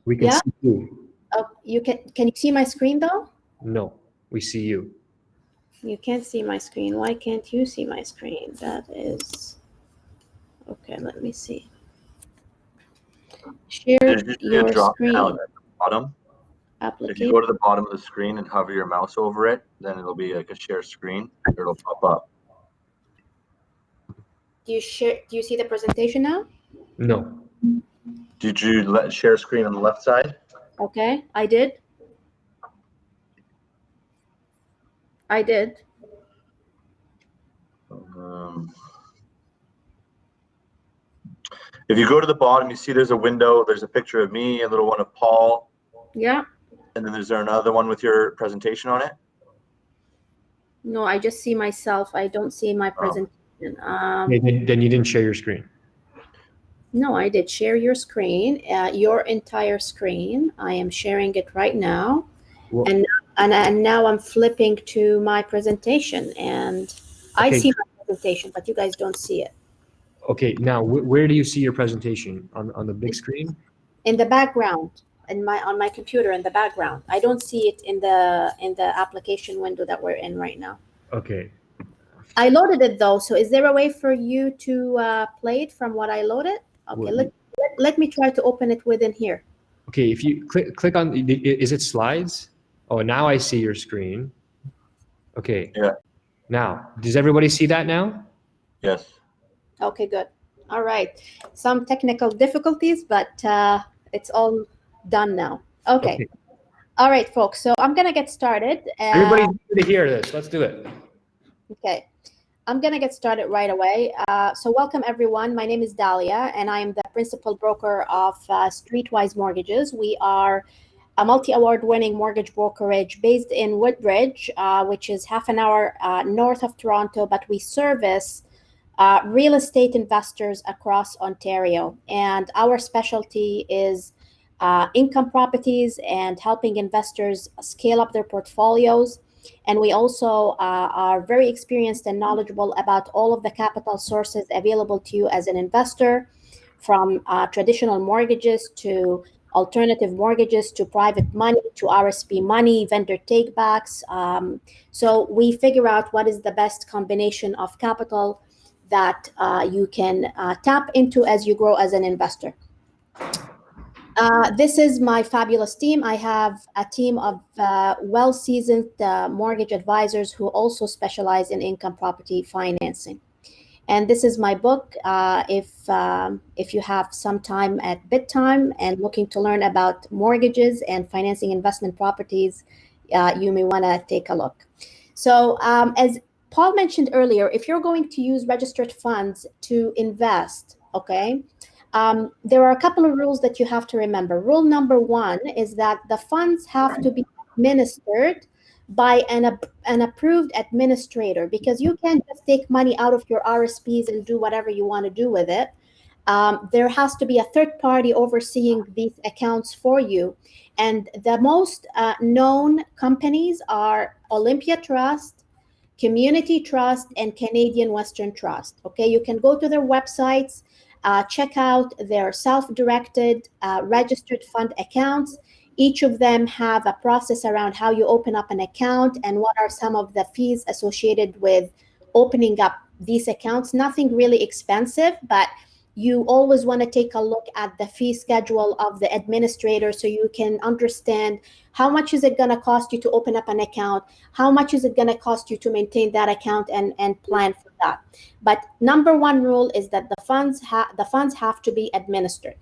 We can see you. Oh, you can you see my screen though? No, we see you. You can't see my screen. Why can't you see my screen? That is okay. Let me see. Share your screen. At the bottom. If you go to the bottom of the screen and hover your mouse over it, then it'll be like a share screen. It'll pop up. Do you see the presentation now? No. Did you share screen on the left side? Okay, I did. If you go to the bottom, you see there's a window. There's a picture of me, a little one of Paul. Yeah. And then is there another one with your presentation on it? No, I just see myself. I don't see my presentation. Then you didn't share your screen. No, I did share your screen, your entire screen. I am sharing it right now. Well, and now I'm flipping to my presentation, and I see my presentation, but you guys don't see it. Okay, now where do you see your presentation? On the big screen? In the background, on my computer in the background. I don't see it in the application window that we're in right now. Okay. I loaded it though, so is there a way for you to play it from what I loaded? Okay, let me try to open it within here. Okay, if you click on, is it slides? Oh, now I see your screen. Okay. Yeah. Now, does everybody see that now? Yes. Okay, good. All right. Some technical difficulties, but it's all done now. Okay. All right, folks. So I'm going to get started. Everybody's going to hear this. Let's do it. Okay. I'm going to get started right away. So welcome, everyone. My name is Dahlia, and I am the principal broker of Streetwise Mortgages. We are a multi-award winning mortgage brokerage based in Woodbridge, which is half an hour north of Toronto, but we service real estate investors across Ontario. And our specialty is income properties and helping investors scale up their portfolios. And we also are very experienced and knowledgeable about all of the capital sources available to you as an investor, from traditional mortgages to alternative mortgages to private money to RSP money, vendor takebacks. So we figure out what is the best combination of capital that you can tap into as you grow as an investor. This is my fabulous team. I have a team of well-seasoned mortgage advisors who also specialize in income property financing. And this is my book. If you have some time at bedtime and looking to learn about mortgages and financing investment properties, you may want to take a look. So as Paul mentioned earlier, if you're going to use registered funds to invest, okay, there are a couple of rules that you have to remember. Rule number one is that the funds have to be administered by an approved administrator, because you can't just take money out of your RSPs and do whatever you want to do with it. There has to be a third party overseeing these accounts for you. And the most known companies are Olympia Trust, Community Trust, and Canadian Western Trust. Okay, you can go to their websites, check out their self-directed registered fund accounts. Each of them have a process around how you open up an account and what are some of the fees associated with opening up these accounts. Nothing really expensive, but you always want to take a look at the fee schedule of the administrator so you can understand how much is it going to cost you to open up an account, how much is it going to cost you to maintain that account, and plan for that. But number one rule is that the funds have to be administered.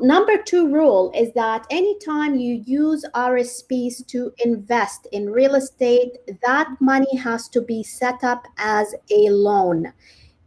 Number two rule is that anytime you use RSPs to invest in real estate, that money has to be set up as a loan.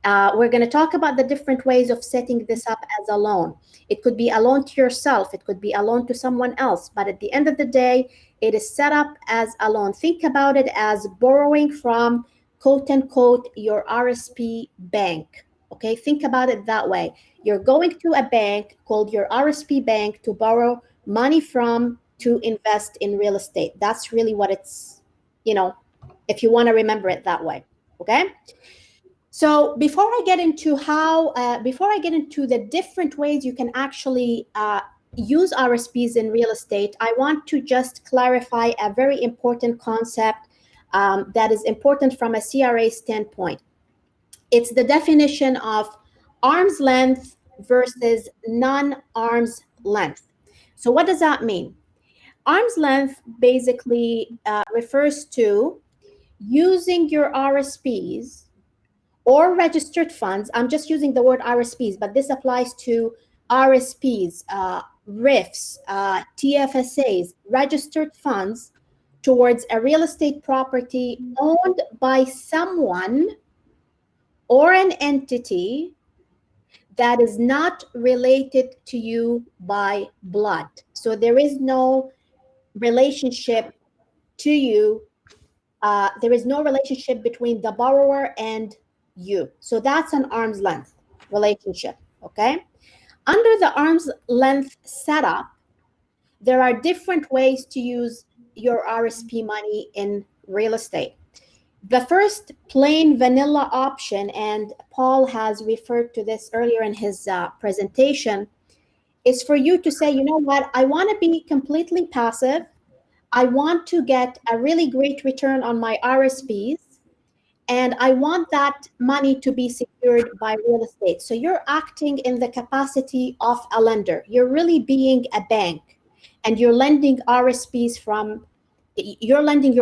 We're going to talk about the different ways of setting this up as a loan. It could be a loan to yourself. It could be a loan to someone else. But at the end of the day, it is set up as a loan. Think about it as borrowing from, quote unquote, your RSP bank. Okay, think about it that way. You're going to a bank called your RSP bank to borrow money from to invest in real estate. That's really what it's, if you want to remember it that way. Okay. So before I get into the different ways you can actually use RSPs in real estate, I want to just clarify a very important concept that is important from a CRA standpoint. It's the definition of arm's length versus non-arm's length. So what does that mean? Arm's length basically refers to using your RSPs or registered funds. I'm just using the word RSPs, but this applies to RSPs, RIFs, Tfsas, registered funds towards a real estate property owned by someone or an entity that is not related to you by blood. So there is no relationship to you. There is no relationship between the borrower and you. So that's an arm's length relationship, okay? Under the arm's length setup, there are different ways to use your RSP money in real estate. The first plain vanilla option, and Paul has referred to this earlier in his presentation, is for you to say, you know what, I want to be completely passive. I want to get a really great return on my RSPs, and I want that money to be secured by real estate. So you're acting in the capacity of a lender. You're really being a bank, and you're lending your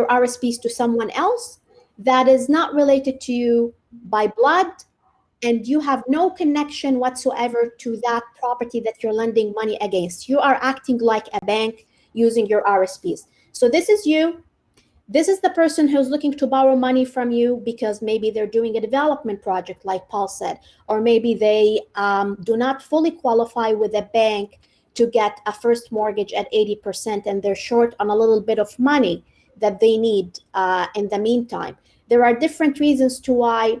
RSPs to someone else that is not related to you by blood, and you have no connection whatsoever to that property that you're lending money against. You are acting like a bank using your RSPs. So this is you. This is the person who's looking to borrow money from you because maybe they're doing a development project, like Paul said, or maybe they do not fully qualify with a bank to get a first mortgage at 80%, and they're short on a little bit of money that they need in the meantime. There are different reasons to why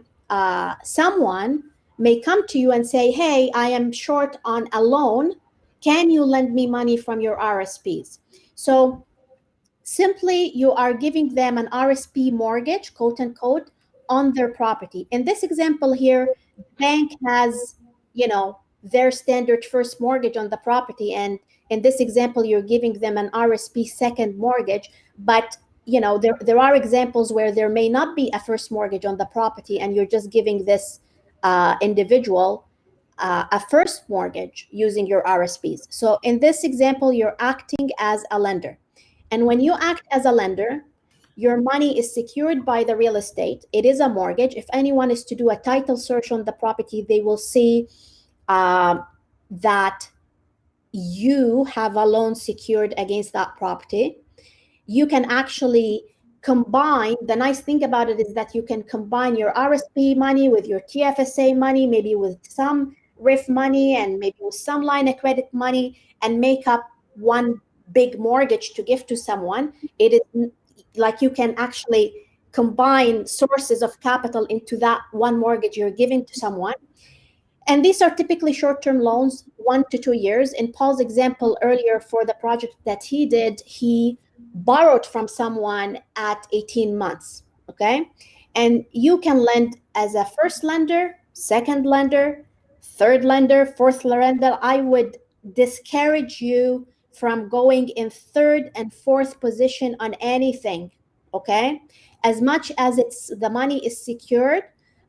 someone may come to you and say, hey, I am short on a loan. Can you lend me money from your RSPs? So simply, you are giving them an RSP mortgage, quote unquote, on their property. In this example here, the bank has, their standard first mortgage on the property. And in this example, you're giving them an RSP second mortgage. But, there are examples where there may not be a first mortgage on the property, and you're just giving this individual a first mortgage using your RSPs. So in this example, you're acting as a lender. And when you act as a lender, your money is secured by the real estate. It is a mortgage. If anyone is to do a title search on the property, they will see that you have a loan secured against that property. You can actually combine, the nice thing about it is that you can combine your RSP money with your Tfsa money, maybe with some RIF money, and maybe with some line of credit money, and make up one big mortgage to give to someone. It is like you can actually combine sources of capital into that one mortgage you're giving to someone. And these are typically short-term loans, 1 to 2 years. In Paul's example earlier, for the project that he did, he borrowed from someone at 18 months, okay? And you can lend as a first lender, second lender, third lender, fourth lender. I would discourage you from going in third and fourth position on anything, okay? As much as the money is secured,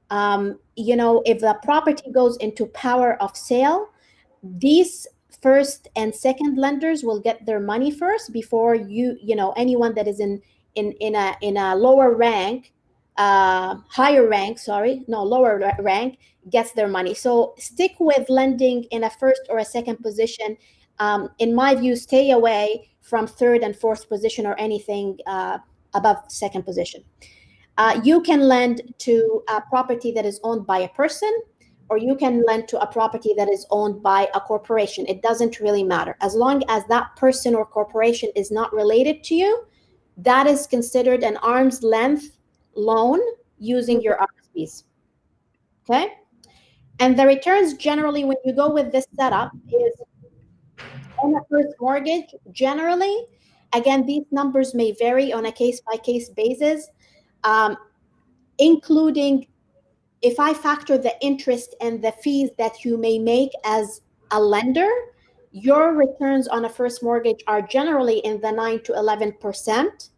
if the property goes into power of sale, these first and second lenders will get their money first before anyone that is in a lower rank, lower rank gets their money. So stick with lending in a first or a second position. In my view, stay away from third and fourth position or anything above second position. You can lend to a property that is owned by a person, or you can lend to a property that is owned by a corporation. It doesn't really matter. As long as that person or corporation is not related to you, that is considered an arm's length loan using your RSPs. Okay? And the returns generally, when you go with this setup, is on a first mortgage, generally, again, these numbers may vary on a case-by-case basis, including if I factor the interest and the fees that you may make as a lender, your returns on a first mortgage are generally in the 9 to 11%.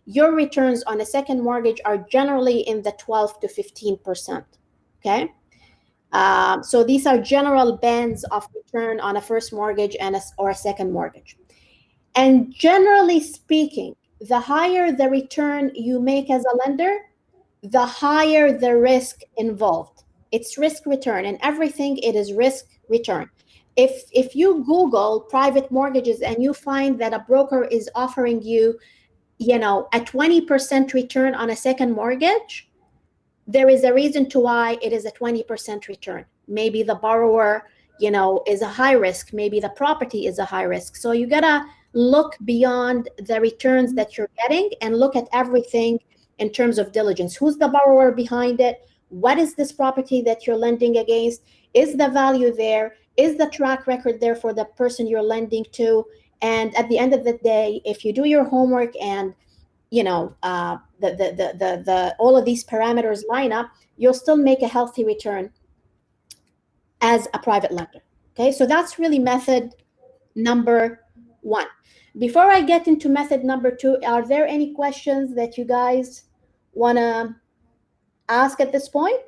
Your returns on a second mortgage are generally in the 12 to 15%. Okay? So these are general bands of return on a first mortgage or a second mortgage. And generally speaking, the higher the return you make as a lender, the higher the risk involved. It's risk return, and everything it is risk return. If you Google private mortgages and you find that a broker is offering you, a 20% return on a second mortgage, there is a reason to why it is a 20% return. Maybe the borrower, is a high risk. Maybe the property is a high risk. So you gotta look beyond the returns that you're getting and look at everything in terms of diligence. Who's the borrower behind it? What is this property that you're lending against? Is the value there? Is the track record there for the person you're lending to? And at the end of the day, if you do your homework and all of these parameters line up, you'll still make a healthy return as a private lender. Okay, so that's really method number one. Before I get into method number two, are there any questions that you guys want to ask at this point?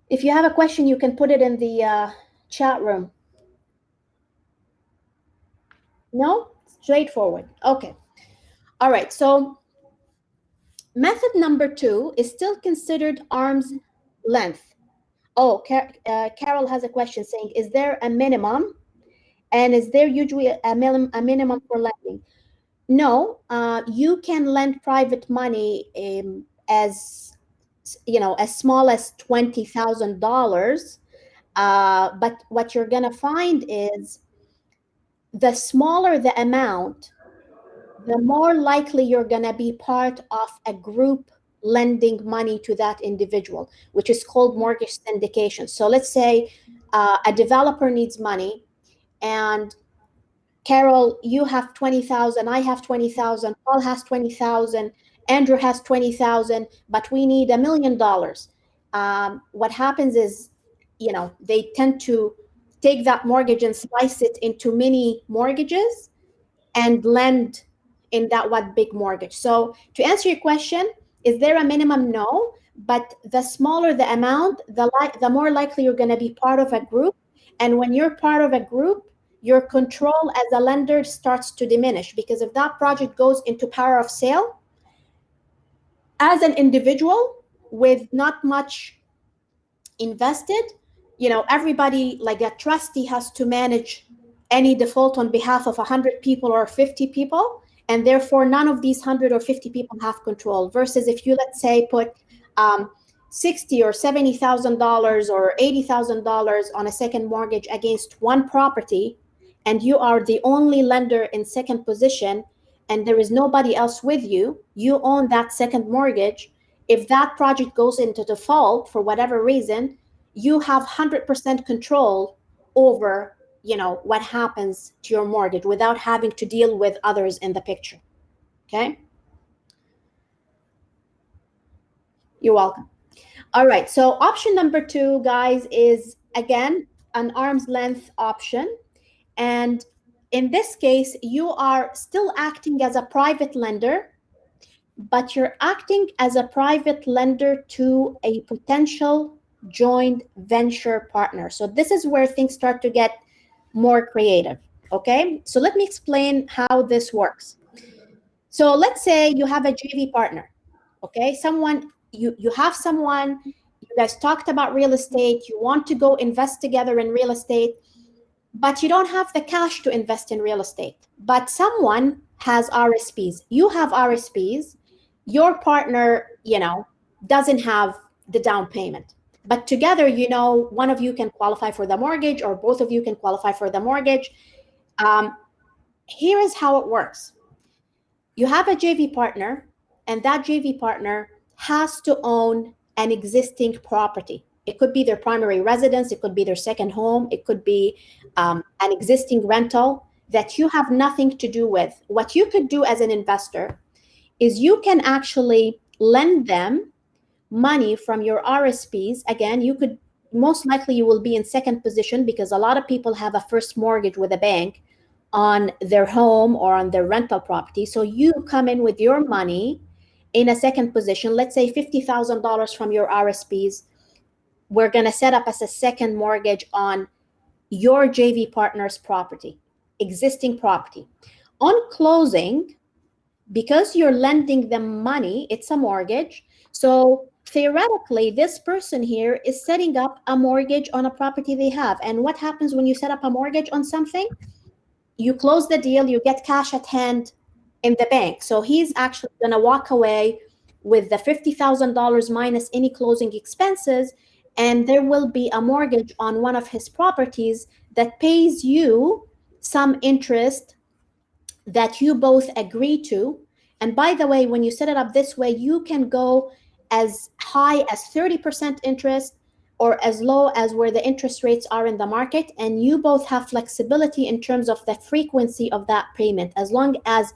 If you have a question, you can put it in the chat room. No? Straightforward. Okay. All right. So method number two is still considered arm's length. Oh, Carol has a question saying, is there a minimum? And is there usually a minimum for lending? No, you can lend private money as small as $20,000. But what you're gonna find is the smaller the amount, the more likely you're gonna be part of a group lending money to that individual, which is called mortgage syndication. So let's say a developer needs money, and Carol, you have 20,000, I have 20,000, Paul has 20,000, Andrew has 20,000, but we need $1 million. What happens is, they tend to take that mortgage and slice it into mini mortgages and lend in that one big mortgage. So to answer your question, is there a minimum? No, but the smaller the amount, the more likely you're going to be part of a group. And when you're part of a group, your control as a lender starts to diminish, because if that project goes into power of sale, as an individual with not much invested, everybody, like a trustee, has to manage any default on behalf of 100 people or 50 people, and therefore none of these 100 or 50 people have control. Versus if you, let's say, put $60,000 or $70,000 or $80,000 on a second mortgage against one property, and you are the only lender in second position, and there is nobody else with you, you own that second mortgage. If that project goes into default for whatever reason, you have 100% control over, what happens to your mortgage without having to deal with others in the picture. Okay? You're welcome. All right, so option number two, guys, is again an arm's length option. And in this case, you are still acting as a private lender, but you're acting as a private lender to a potential joint venture partner. So this is where things start to get more creative. Okay, so let me explain how this works. So let's say you have a JV partner. Okay, you have someone, you guys talked about real estate, you want to go invest together in real estate, but you don't have the cash to invest in real estate. But someone has RSPs. You have RSPs. Your partner, doesn't have the down payment. But together, one of you can qualify for the mortgage, or both of you can qualify for the mortgage. Here is how it works. You have a JV partner, and that JV partner has to own an existing property. It could be their primary residence, it could be their second home, it could be an existing rental that you have nothing to do with. What you could do as an investor is you can actually lend them money from your RSPs. Again, most likely you will be in second position, because a lot of people have a first mortgage with a bank on their home or on their rental property. So you come in with your money in a second position, let's say $50,000 from your RSPs. We're going to set up as a second mortgage on your JV partner's property, existing property. On closing, because you're lending them money, it's a mortgage. So theoretically, this person here is setting up a mortgage on a property they have. And what happens when you set up a mortgage on something? You close the deal, you get cash at hand in the bank. So he's actually going to walk away with the $50,000 minus any closing expenses, and there will be a mortgage on one of his properties that pays you some interest that you both agree to. And by the way, when you set it up this way, you can go as high as 30% interest, or as low as where the interest rates are in the market. And you both have flexibility in terms of the frequency of that payment. As long as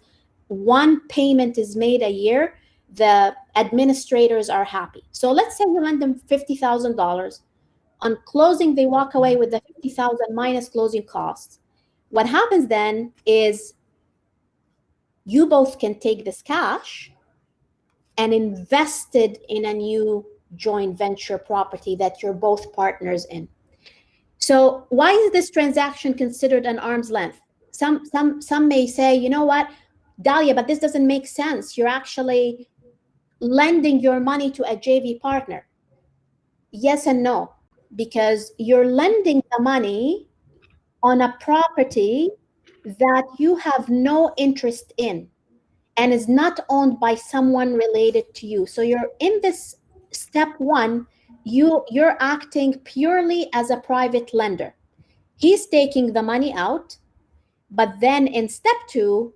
one payment is made a year, the administrators are happy. So let's say you lend them $50,000. On closing, they walk away with the $50,000 minus closing costs. What happens then is you both can take this cash and invest it in a new joint venture property that you're both partners in. So why is this transaction considered an arm's length? Some may say, you know what, Dalia, but this doesn't make sense. You're actually lending your money to a JV partner. Yes and no, because you're lending the money on a property that you have no interest in and is not owned by someone related to you. So you're in this step one, you're acting purely as a private lender. He's taking the money out, but then in step two,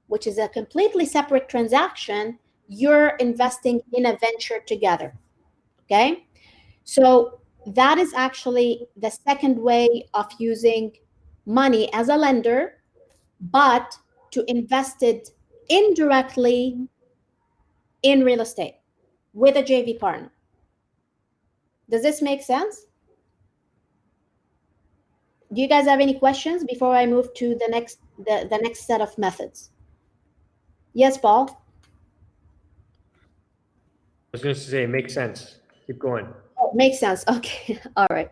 which is a completely separate transaction, you're investing in a venture together. Okay? So that is actually the second way of using money as a lender, but to invest it indirectly in real estate with a JV partner. Does this make sense? Do you guys have any questions before I move to the next set of methods? Yes, Paul? I was going to say, it makes sense. Keep going. Oh, makes sense. Okay. All right.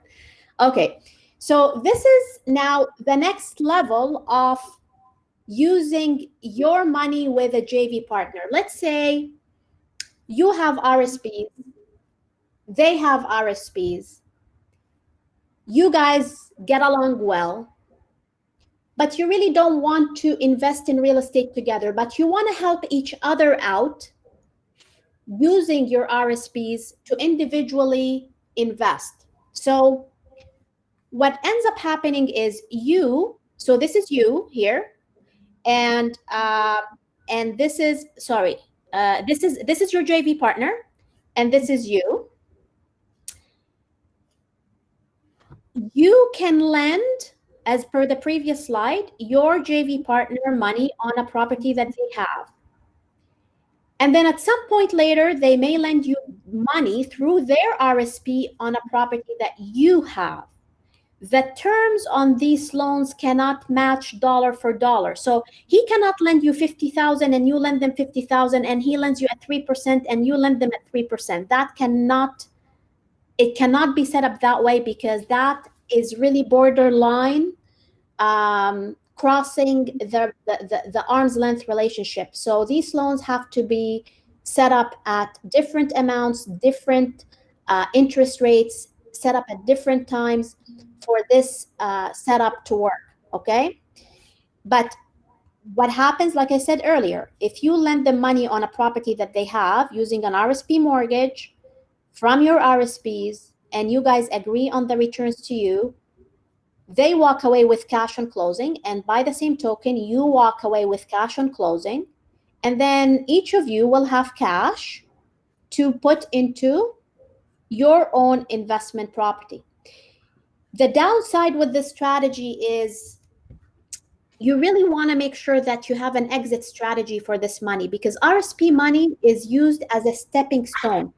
Okay. So this is now the next level of using your money with a JV partner. Let's say you have RSPs, they have RSPs, you guys get along well, but you really don't want to invest in real estate together, but you want to help each other out using your RSPs to individually invest. So what ends up happening is so this is you here, and this is, sorry, this is your JV partner, and this is you. You can lend, as per the previous slide, your JV partner money on a property that they have. And then at some point later, they may lend you money through their RSP on a property that you have. the terms on these loans cannot match dollar for dollar. So he cannot lend you 50,000 and you lend them 50,000, and he lends you at 3% and you lend them at 3%. It cannot be set up that way, because that is really borderline crossing the arm's length relationship. So these loans have to be set up at different amounts, different interest rates, set up at different times for this setup to work, okay? But what happens, like I said earlier, if you lend them money on a property that they have using an RSP mortgage from your RSPs, and you guys agree on the returns to you, they walk away with cash on closing, and by the same token, you walk away with cash on closing, and then each of you will have cash to put into your own investment property. The downside with this strategy is you really want to make sure that you have an exit strategy for this money, because RSP money is used as a stepping stone.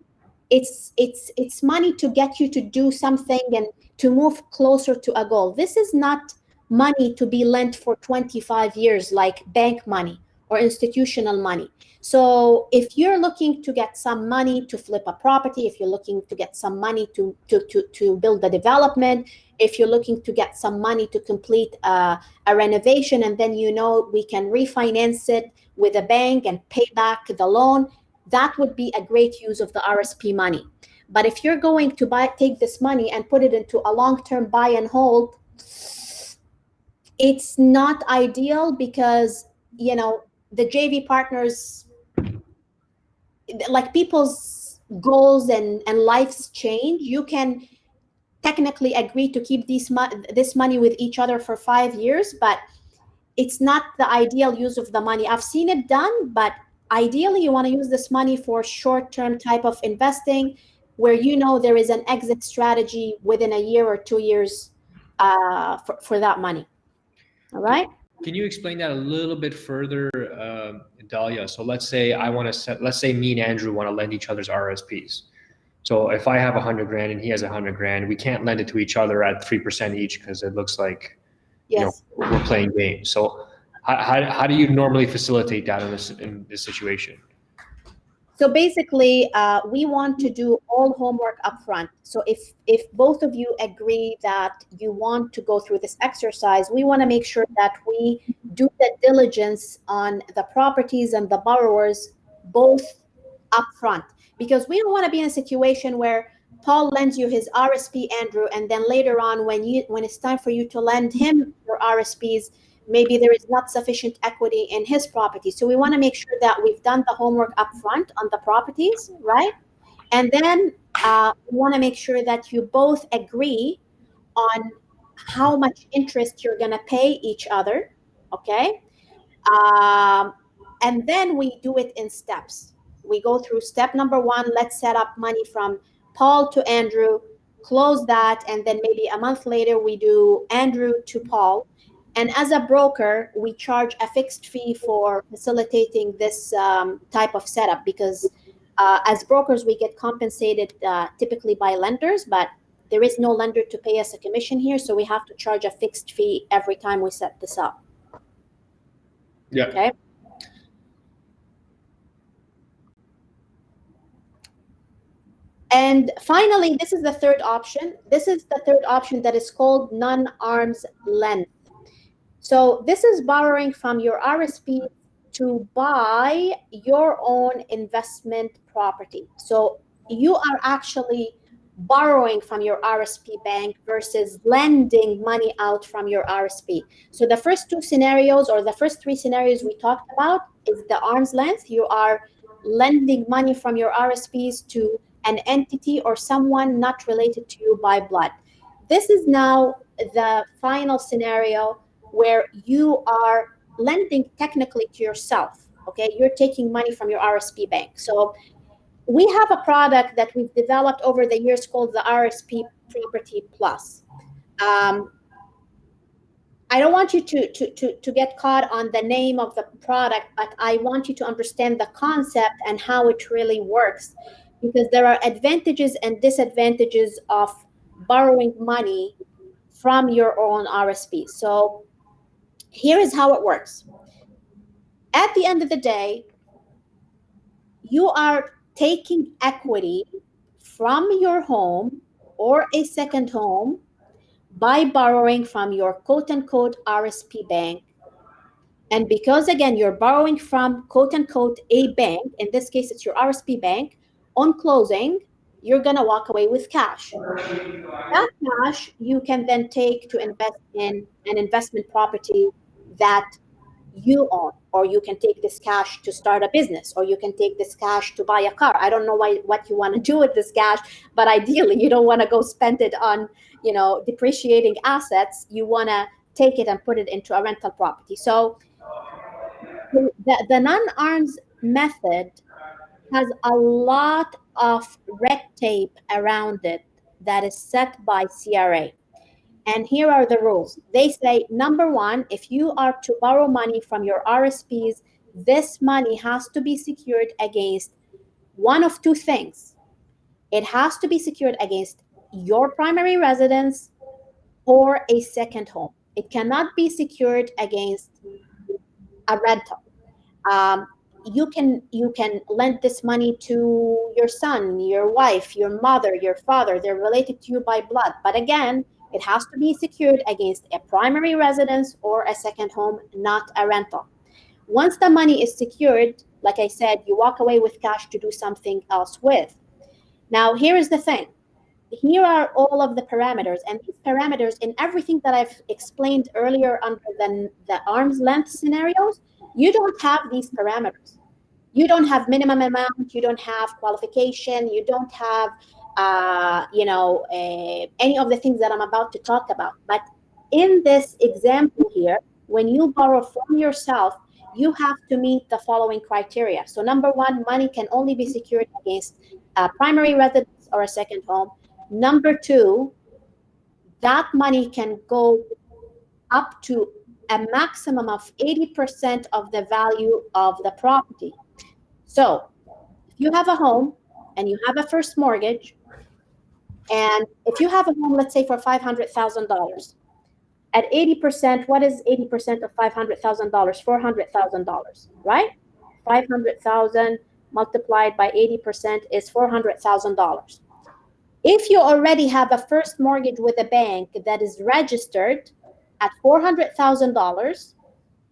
It's money to get you to do something and to move closer to a goal. This is not money to be lent for 25 years like bank money or institutional money. So if you're looking to get some money to flip a property, if you're looking to get some money to build a development, if you're looking to get some money to complete a renovation, and then we can refinance it with a bank and pay back the loan, that would be a great use of the RSP money. But if you're going to take this money and put it into a long-term buy and hold, it's not ideal, because the JV partners, like, people's goals and lives change. You can technically agree to keep this money with each other for 5 years, but it's not the ideal use of the money. I've seen it done, but ideally you want to use this money for short-term type of investing, where there is an exit strategy within a year or 2 years for that money. All right. Can you explain that a little bit further, Dalia? So let's say me and Andrew want to lend each other's RSPs. So if I have 100 grand and he has 100 grand, we can't lend it to each other at 3% each, because it looks like we're playing games. So how do you normally facilitate that in this situation? So basically, we want to do all homework up front. So if both of you agree that you want to go through this exercise, we want to make sure that we do the diligence on the properties and the borrowers both up front, because we don't want to be in a situation where Paul lends you his RSP, Andrew, and then later on when it's time for you to lend him your RSPs, maybe there is not sufficient equity in his property. So we want to make sure that we've done the homework up front on the properties, right? And then we want to make sure that you both agree on how much interest you're going to pay each other, okay? And then we do it in steps. We go through step number 1, let's set up money from Paul to Andrew, close that, and then maybe a month later we do Andrew to Paul. And as a broker, we charge a fixed fee for facilitating this type of setup, because as brokers, we get compensated typically by lenders, but there is no lender to pay us a commission here. So we have to charge a fixed fee every time we set this up. Yeah. Okay. And finally, this is the third option. This is the third option that is called non-arm's length. So this is borrowing from your RSP to buy your own investment property. So you are actually borrowing from your RSP bank versus lending money out from your RSP. So the first 2 scenarios, or the first 3 scenarios we talked about, is the arm's length. You are lending money from your RSPs to an entity or someone not related to you by blood. This is now the final scenario where you are lending technically to yourself, okay? You're taking money from your RSP bank. So we have a product that we've developed over the years called the RSP Property Plus. I don't want you to get caught on the name of the product, but I want you to understand the concept and how it really works, because there are advantages and disadvantages of borrowing money from your own RSP. So here is how it works. At the end of the day, you are taking equity from your home or a second home by borrowing from your quote unquote RSP bank. And because again, you're borrowing from quote unquote a bank, in this case, it's your RSP bank, on closing, you're going to walk away with cash. That cash you can then take to invest in an investment property that you own, or you can take this cash to start a business, or you can take this cash to buy a car. I don't know what you want to do with this cash, but ideally you don't want to go spend it on, depreciating assets. You want to take it and put it into a rental property. So the non-arms method has a lot of red tape around it that is set by CRA. And here are the rules. They say, number one, if you are to borrow money from your RSPs, this money has to be secured against one of two things. It has to be secured against your primary residence or a second home. It cannot be secured against a rental. You can lend this money to your son, your wife, your mother, your father. They're related to you by blood. But again, it has to be secured against a primary residence or a second home, not a rental. Once the money is secured, like I said, you walk away with cash to do something else with. Now, here is the thing. Here are all of the parameters, and these parameters in everything that I've explained earlier under the arm's length scenarios, you don't have these parameters. You don't have minimum amount, you don't have qualification, you don't have any of the things that I'm about to talk about. But in this example here, when you borrow from yourself, you have to meet the following criteria. So number one, money can only be secured against a primary residence or a second home. Number two, that money can go up to a maximum of 80% of the value of the property. So if you have a home and you have a first mortgage, and if you have a home, let's say for $500,000, at 80%, what is 80% of $500,000? $400,000, right? 500,000 multiplied by 80% is $400,000. If you already have a first mortgage with a bank that is registered at $400,000,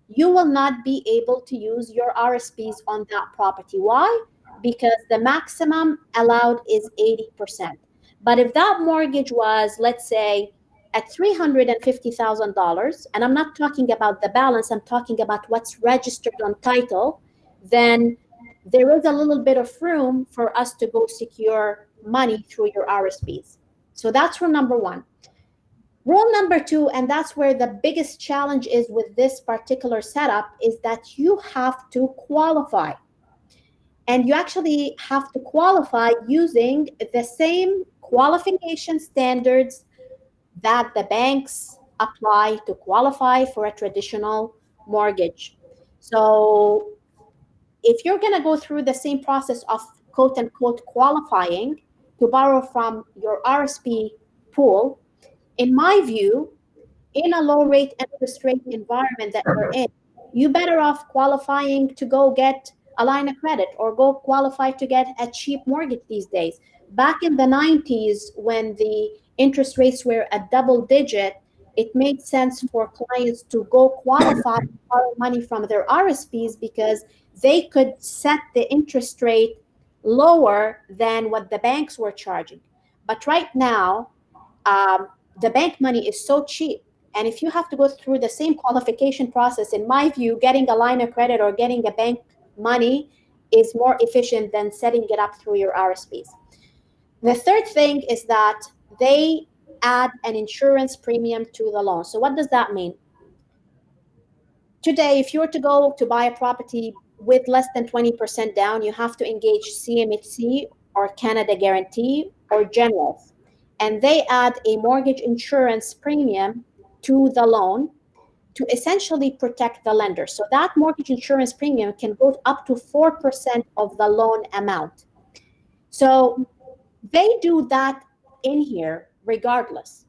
you will not be able to use your RSPs on that property. Why? Because the maximum allowed is 80%. But if that mortgage was, let's say, at $350,000, and I'm not talking about the balance, I'm talking about what's registered on title, then there is a little bit of room for us to go secure money through your RSPs. So that's rule number one. Rule number two, and that's where the biggest challenge is with this particular setup, is that you have to qualify. And you actually have to qualify using the same qualification standards that the banks apply to qualify for a traditional mortgage. So if you're going to go through the same process of quote unquote qualifying to borrow from your RSP pool, in my view, in a low rate interest rate environment that we're in, you better off qualifying to go get a line of credit or go qualify to get a cheap mortgage these days. Back in the 90s, when the interest rates were a double digit, it made sense for clients to go qualify to borrow money from their RSPs because they could set the interest rate lower than what the banks were charging. But right now, the bank money is so cheap. And if you have to go through the same qualification process, in my view, getting a line of credit or getting a bank money is more efficient than setting it up through your RSPs. The third thing is that they add an insurance premium to the loan. So what does that mean? Today, if you were to go to buy a property with less than 20% down, you have to engage CMHC or Canada Guarantee or Generals. And they add a mortgage insurance premium to the loan to essentially protect the lender. So that mortgage insurance premium can go up to 4% of the loan amount. So they do that in here regardless.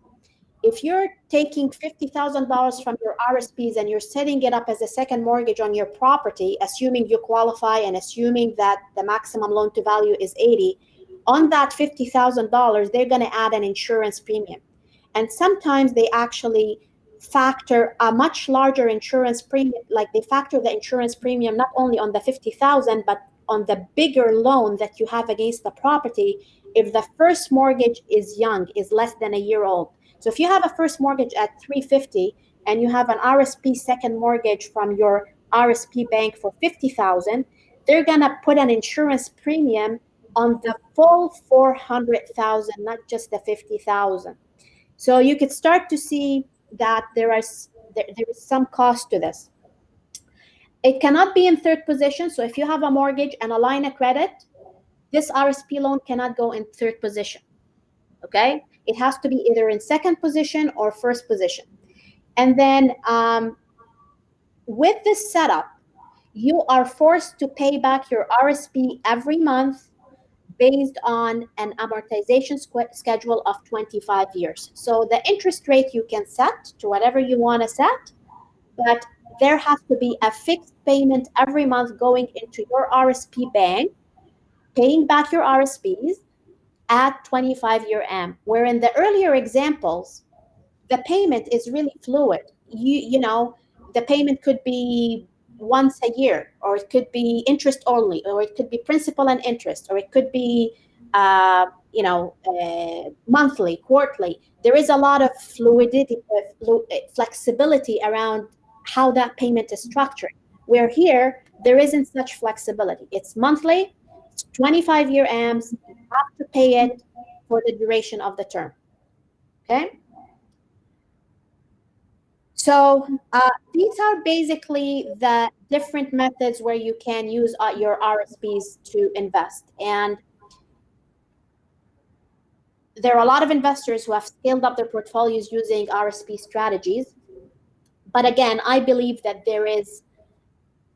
if you're taking $50,000 from your RSPs and you're setting it up as a second mortgage on your property, assuming you qualify and assuming that the maximum loan to value is 80, on that $50,000, they're going to add an insurance premium. And sometimes they actually factor a much larger insurance premium, like they factor the insurance premium not only on the 50,000, but on the bigger loan that you have against the property if the first mortgage is young, is less than a year old. So if you have a first mortgage at 350 and you have an RSP second mortgage from your RSP bank for 50,000, they're going to put an insurance premium on the full 400,000, not just the 50,000. So you could start to see that there is some cost to this. It cannot be in third position. So if you have a mortgage and a line of credit, this RSP loan cannot go in third position. Okay, it has to be either in second position or first position. And then with this setup, you are forced to pay back your RSP every month based on an amortization schedule of 25 years. So the interest rate you can set to whatever you want to set, but there has to be a fixed payment every month going into your RSP bank, paying back your RSPs at 25-year AM, where in the earlier examples, the payment is really fluid. You know, the payment could be once a year, or it could be interest only, or it could be principal and interest, or it could be monthly, quarterly. There is a lot of fluidity, flexibility around how that payment is structured. Where here, there isn't such flexibility. It's monthly, it's 25-year AMs, you have to pay it for the duration of the term, okay? So these are basically the different methods where you can use your RSPs to invest. And there are a lot of investors who have scaled up their portfolios using RSP strategies. But again, I believe that there is,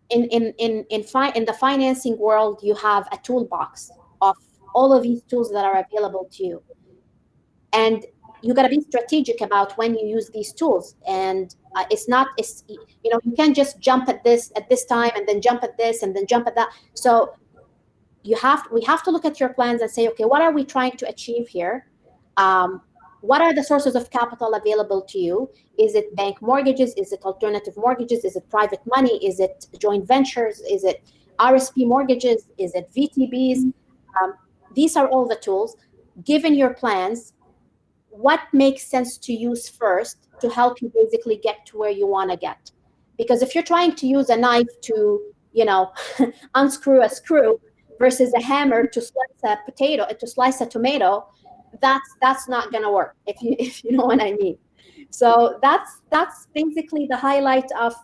in the financing world, you have a toolbox of all of these tools that are available to you. And you got to be strategic about when you use these tools. And you can't just jump at this time and then jump at this and then jump at that. So we have to look at your plans and say, okay, what are we trying to achieve here? What are the sources of capital available to you? Is it bank mortgages? Is it alternative mortgages? Is it private money? Is it joint ventures? Is it RSP mortgages? Is it VTBs? These are all the tools. Given your plans, what makes sense to use first to help you basically get to where you want to get? Because if you're trying to use a knife to, unscrew a screw versus a hammer to slice a tomato, that's not going to work, if you know what I mean. So that's basically the highlight of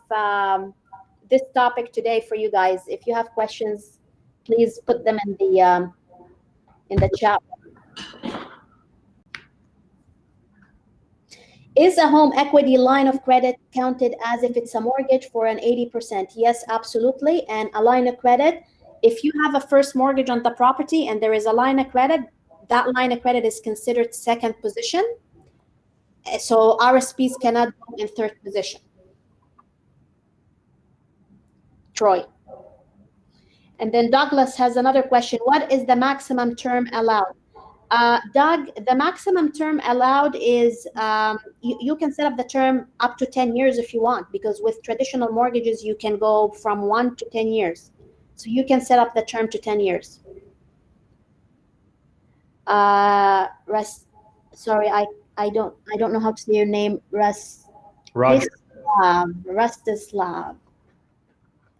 this topic today for you guys. If you have questions, please put them in the chat. Is a home equity line of credit counted as if it's a mortgage for an 80%? Yes, absolutely. And a line of credit, if you have a first mortgage on the property and there is a line of credit, that line of credit is considered second position. So RSPs cannot go in third position. Troy. And then Douglas has another question. What is the maximum term allowed? Doug, the maximum term allowed is you can set up the term up to 10 years if you want, because with traditional mortgages, you can go from 1 to 10 years. So you can set up the term to 10 years. Sorry, I don't know how to say your name. Roger. Rustislav.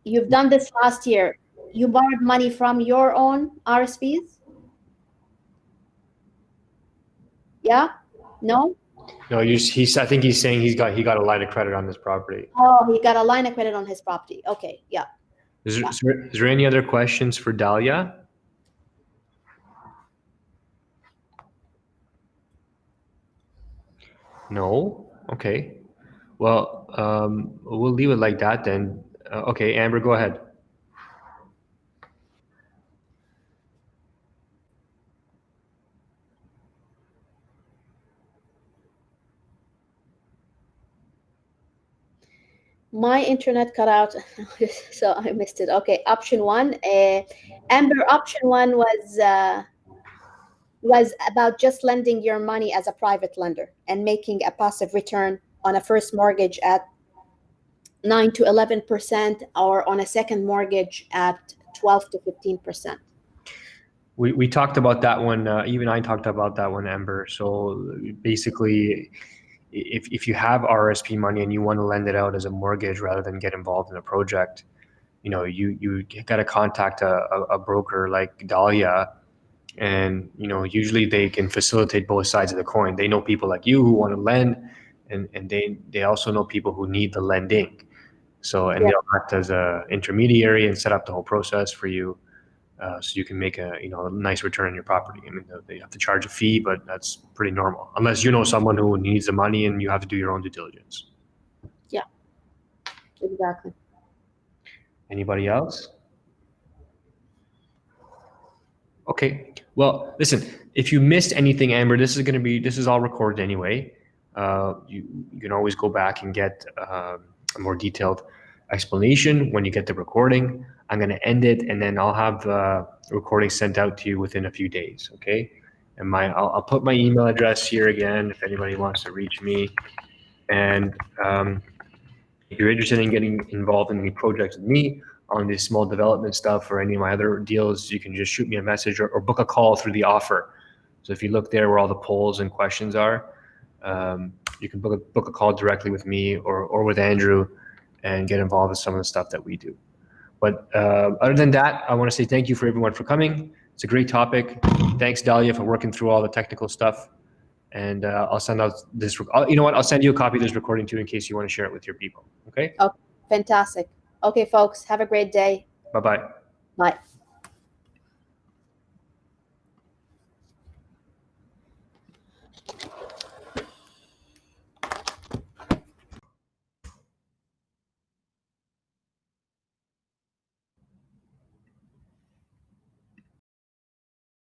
You've done this last year. You borrowed money from your own RSPs? Yeah? No? No, I think he's saying he got a line of credit on this property. Oh, he got a line of credit on his property. Okay, yeah. Is there any other questions for Dalia? No? Okay. Well, we'll leave it like that then. Okay, Amber, go ahead. My internet cut out, so I missed it. Okay, option one. Amber, option one was about just lending your money as a private lender and making a passive return on a first mortgage at 9 to 11%, or on a second mortgage at 12 to 15%. We talked about that one. Even I talked about that one, Amber. So basically, if you have RRSP money and you want to lend it out as a mortgage rather than get involved in a project, you got to contact a broker like Dahlia, and usually they can facilitate both sides of the coin. They know people like you who want to lend, and they also know people who need the lending. So Yeah. they'll act as a intermediary and set up the whole process for you. So you can make a nice return on your property. I mean, they have to charge a fee, but that's pretty normal, unless you know someone who needs the money and you have to do your own due diligence. Yeah, exactly. Anybody else? Okay. Well, listen. If you missed anything, Amber, this is all recorded anyway. You can always go back and get a more detailed explanation when you get the recording. I'm going to end it, and then I'll have the recording sent out to you within a few days. Okay. And I'll put my email address here again if anybody wants to reach me. And if you're interested in getting involved in any projects with me on this small development stuff or any of my other deals, you can just shoot me a message or book a call through the offer. So if you look there where all the polls and questions are, you can book a call directly with me or with Andrew and get involved with some of the stuff that we do. But other than that, I want to say thank you for everyone for coming. It's a great topic. Thanks, Dahlia, for working through all the technical stuff. And I'll send out this. You know what? I'll send you a copy of this recording too, in case you want to share it with your people. Okay? Oh, fantastic. Okay, folks, have a great day. Bye-bye. Bye.